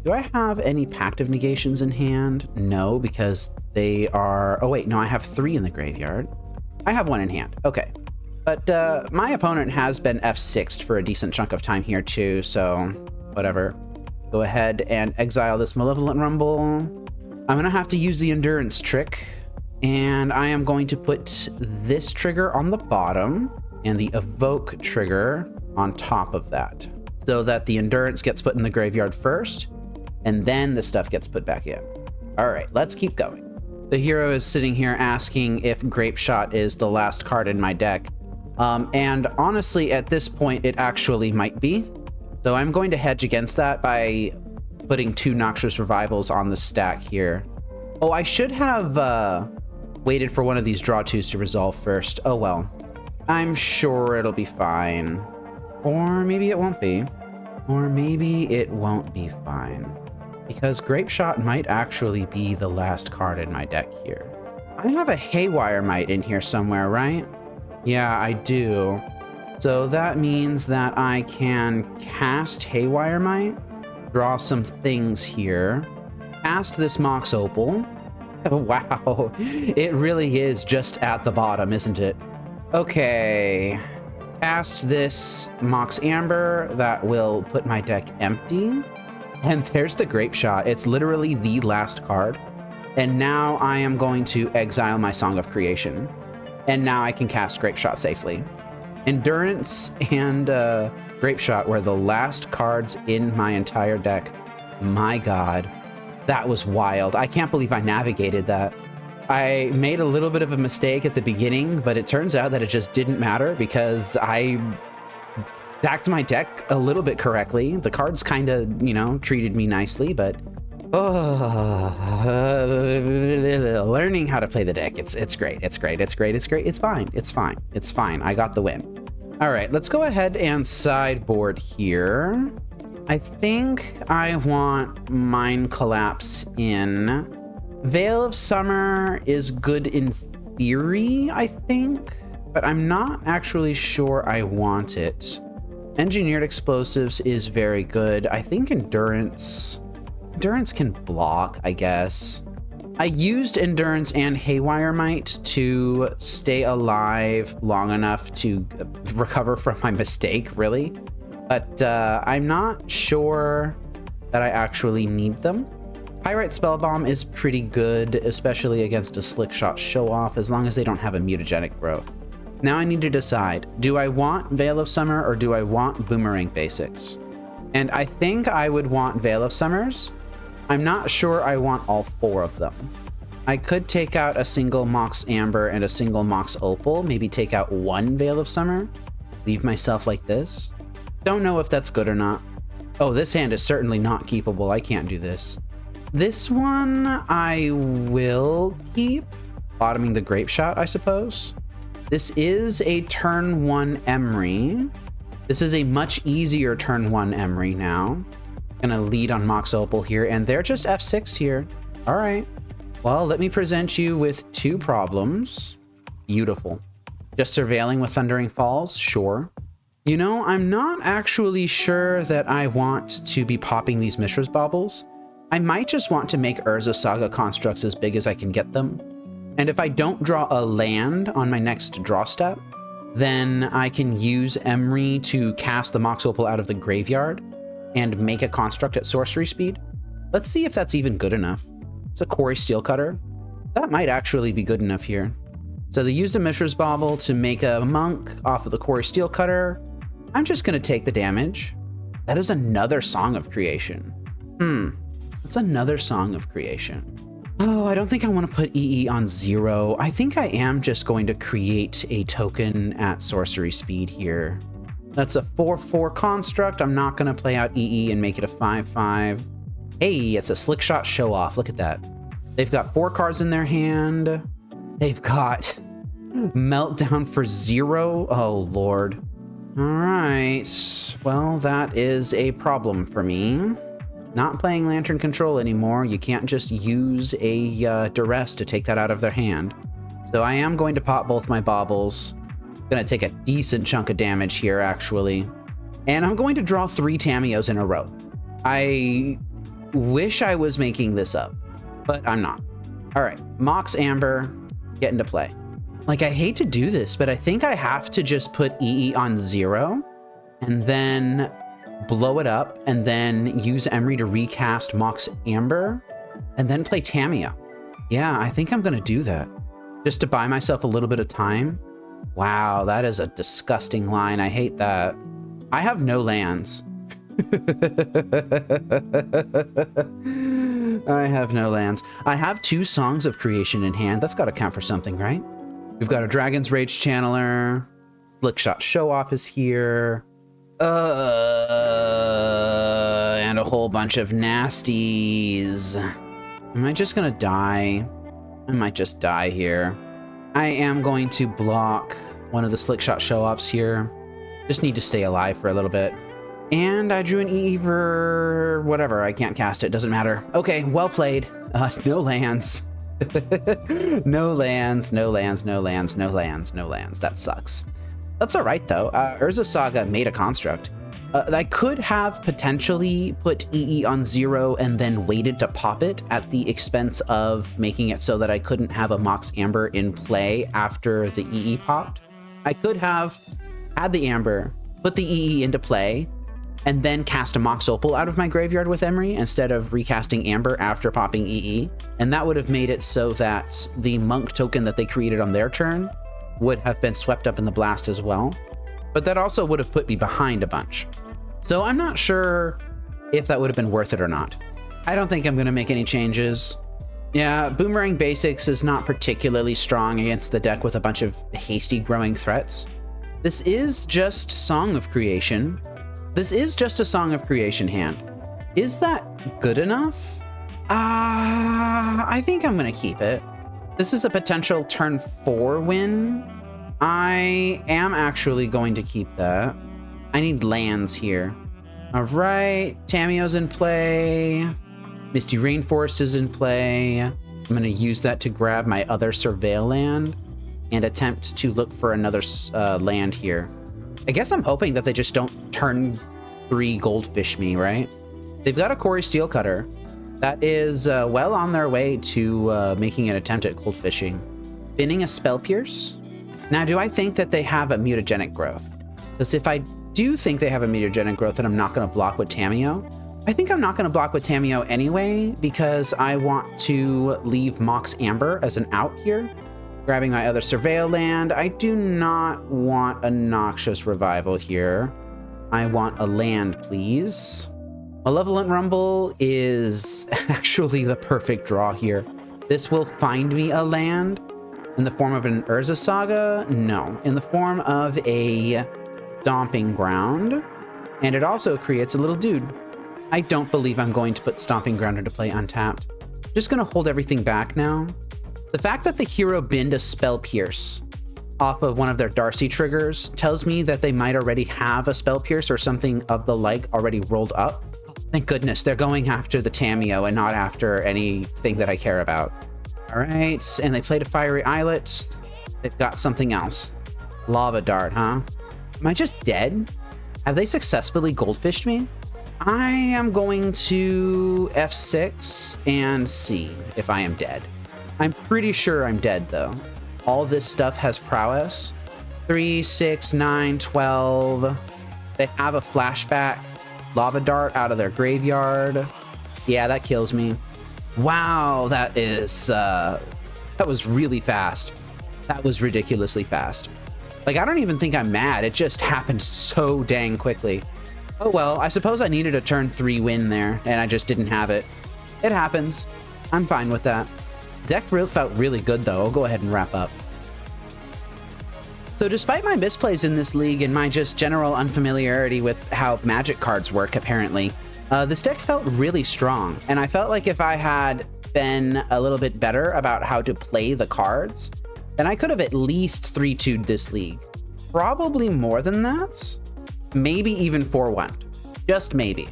Do I have any Pact of Negations in hand? No, because they are... Oh, wait, no, I have 3 in the graveyard. I have 1 in hand. Okay. But my opponent has been F6'd for a decent chunk of time here, too, so whatever. Go ahead and exile this Malevolent Rumble. I'm going to have to use the Endurance trick, and I am going to put this trigger on the bottom and the Evoke trigger on top of that, so that the Endurance gets put in the graveyard first, and then the stuff gets put back in. All right, let's keep going. The hero is sitting here asking if Grapeshot is the last card in my deck. And honestly, at this point, it actually might be. So I'm going to hedge against that by putting 2 Noxious Revivals on the stack here. Oh, I should have waited for one of these draw 2s to resolve first. Oh, well. I'm sure it'll be fine. Or maybe it won't be. Or maybe it won't be fine. Because Grapeshot might actually be the last card in my deck here. I have a Haywire Mite in here somewhere, right? Yeah, I do. So that means that I can cast Haywire Mite, draw some things here, cast this Mox Opal. Wow, it really is just at the bottom, isn't it? Okay, cast this Mox Amber. That will put my deck empty. And there's the Grapeshot. It's literally the last card. And now I am going to exile my Song of Creation. And now I can cast Grapeshot safely. Endurance and Grapeshot were the last cards in my entire deck. My god, that was wild. I can't believe I navigated that. I made a little bit of a mistake at the beginning, but it turns out that it just didn't matter because I stacked my deck a little bit correctly. The cards kind of, you know, treated me nicely, but Learning how to play the deck. It's great. It's great. It's great. It's great. It's fine. It's fine. It's fine. I got the win. All right, let's go ahead and sideboard here. I think I want Mind Collapse in. Veil of Summer is good in theory, I think, but I'm not actually sure I want it. Engineered Explosives is very good. I think Endurance can block, I guess. I used Endurance and Haywire Might to stay alive long enough to recover from my mistake, really. But I'm not sure that I actually need them. Pyrite Spellbomb is pretty good, especially against a Slickshot Show-Off, as long as they don't have a mutagenic growth. Now I need to decide, do I want Veil of Summer or do I want Boomerang Basics? And I think I would want Veil of Summers. I'm not sure I want all four of them. I could take out a single Mox Amber and a single Mox Opal, maybe take out one Veil of Summer, leave myself like this. Don't know if that's good or not. Oh, this hand is certainly not keepable. I can't do this. This one I will keep. Bottoming the Grapeshot, I suppose. This is a turn 1 Emry. This is a much easier turn 1 Emry now. Gonna lead on Mox Opal here, and they're just F6 here. All right. Well, let me present you with two problems. Beautiful. Just surveilling with Thundering Falls? Sure. You know, I'm not actually sure that I want to be popping these Mishra's Baubles. I might just want to make Urza Saga constructs as big as I can get them. And if I don't draw a land on my next draw step, then I can use Emry to cast the Mox Opal out of the graveyard and make a construct at sorcery speed. Let's see if that's even good enough. It's a Quarry Steelcutter. That might actually be good enough here. So they used a Mishra's Bauble to make a monk off of the Quarry Steelcutter. I'm just going to take the damage. That is another Song of Creation. That's another Song of Creation. Oh, I don't think I want to put EE on 0. I think I am just going to create a token at sorcery speed here. That's a 4/4 construct. I'm not going to play out EE and make it a 5/5. Hey, it's a Slickshot Show-Off. Look at that. They've got 4 cards in their hand. They've got Meltdown for 0. Oh, Lord. All right. Well, that is a problem for me. Not playing Lantern Control anymore. You can't just use a Duress to take that out of their hand. So I am going to pop both my Baubles. Gonna take a decent chunk of damage here, actually. And I'm going to draw 3 Tamiyos in a row. I wish I was making this up, but I'm not. All right, Mox Amber, get into play. Like, I hate to do this, but I think I have to just put EE on 0 and then blow it up and then use Emry to recast Mox Amber and then play Tamiyo. Yeah, I think I'm gonna do that just to buy myself a little bit of time. Wow, that is a disgusting line. I hate that. I have no lands. I have no lands. I have 2 Songs of Creation in hand. That's got to count for something, right? We've got a Dragon's Rage Channeler. Slickshot Show-Off is here. And a whole bunch of nasties. Am I just gonna die? I might just die here. I am going to block one of the Slickshot Show-Offs here. Just need to stay alive for a little bit. And I drew an EE for whatever. I can't cast it. Doesn't matter. Okay, well played. No lands. No lands, no lands, no lands, no lands, no lands. That sucks. That's all right, though. Urza Saga made a construct. I could have potentially put EE on 0 and then waited to pop it at the expense of making it so that I couldn't have a Mox Amber in play after the EE popped. I could have had the Amber, put the EE into play, and then cast a Mox Opal out of my graveyard with Emry instead of recasting Amber after popping EE. And that would have made it so that the Monk token that they created on their turn would have been swept up in the blast as well. But that also would have put me behind a bunch. So I'm not sure if that would have been worth it or not. I don't think I'm going to make any changes. Yeah, Boomerang Basics is not particularly strong against the deck with a bunch of hasty growing threats. This is just Song of Creation. This is just a Song of Creation hand. Is that good enough? I think I'm gonna keep it. This is a potential turn 4 win. I am actually going to keep that. I need lands here. All right, Tamiyo's in play. Misty Rainforest is in play. I'm gonna use that to grab my other Surveil land and attempt to look for another land here. I guess I'm hoping that they just don't turn 3 goldfish me, right? They've got a Quarry Steelcutter. That is well on their way to making an attempt at goldfishing. Binning a Spell Pierce. Now, do I think that they have a mutagenic growth? Because if I do think they have a mutagenic growth, then I'm not going to block with Tamiyo. I think I'm not going to block with Tamiyo anyway, because I want to leave Mox Amber as an out here. Grabbing my other Surveil land. I do not want a Noxious Revival here. I want a land, please. Malevolent Rumble is actually the perfect draw here. This will find me a land in the form of an Urza Saga. No, in the form of a Stomping Ground. And it also creates a little dude. I don't believe I'm going to put Stomping Ground into play untapped. Just gonna hold everything back now. The fact that the hero binned a Spell Pierce off of one of their Darcy triggers tells me that they might already have a Spell Pierce or something of the like already rolled up. Thank goodness they're going after the Tamiyo and not after anything that I care about. All right, and they played a Fiery Islet. They've got something else. Lava Dart, huh? Am I just dead? Have they successfully goldfished me? I am going to F6 and see if I am dead. I'm pretty sure I'm dead, though. All this stuff has prowess. 3, 6, 9, 12. They have a flashback Lava Dart out of their graveyard. Yeah, that kills me. Wow, that was really fast. That was ridiculously fast. Like, I don't even think I'm mad. It just happened so dang quickly. Oh well, I suppose I needed a turn 3 win there, and I just didn't have it. It happens. I'm fine with that. Deck felt really good, though. I'll go ahead and wrap up. So despite my misplays in this league and my just general unfamiliarity with how Magic cards work, apparently, this deck felt really strong. And I felt like if I had been a little bit better about how to play the cards, then I could have at least 3-2'd this league. Probably more than that. Maybe even 4-1. Just maybe.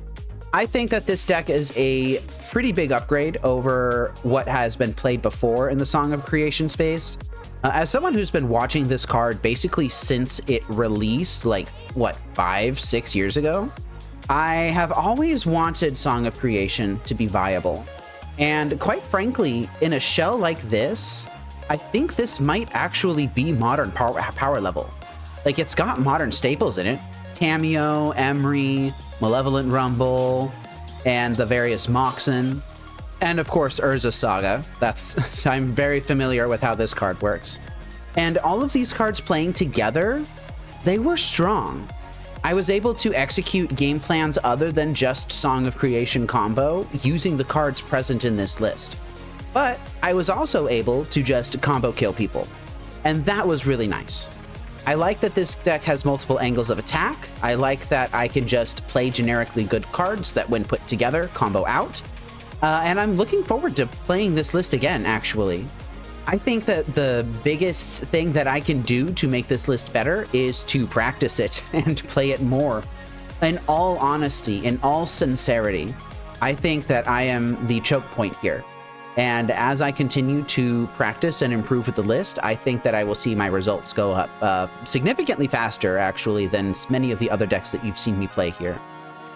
I think that this deck is a pretty big upgrade over what has been played before in the Song of Creation space. As someone who's been watching this card basically since it released, like, what, 5-6 years ago? I have always wanted Song of Creation to be viable. And quite frankly, in a shell like this, I think this might actually be modern power level. Like, it's got modern staples in it. Tamiyo, Emry, Malevolent Rumble, and the various Moxen. And of course, Urza Saga. I'm very familiar with how this card works. And all of these cards playing together, they were strong. I was able to execute game plans other than just Song of Creation combo using the cards present in this list. But I was also able to just combo kill people. And that was really nice. I like that this deck has multiple angles of attack. I like that I can just play generically good cards that when put together, combo out. And I'm looking forward to playing this list again, actually. I think that the biggest thing that I can do to make this list better is to practice it and play it more. In all honesty, in all sincerity, I think that I am the choke point here. And as I continue to practice and improve with the list, I think that I will see my results go up significantly faster, actually, than many of the other decks that you've seen me play here.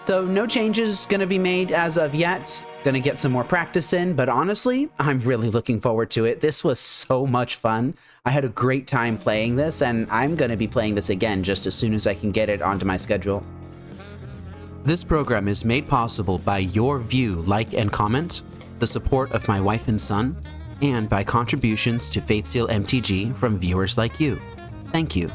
So no changes going to be made as of yet. Going to get some more practice in, but honestly, I'm really looking forward to it. This was so much fun. I had a great time playing this, and I'm going to be playing this again just as soon as I can get it onto my schedule. This program is made possible by your view, like, and comment, the support of my wife and son, and by contributions to Fateseal MTG from viewers like you. Thank you.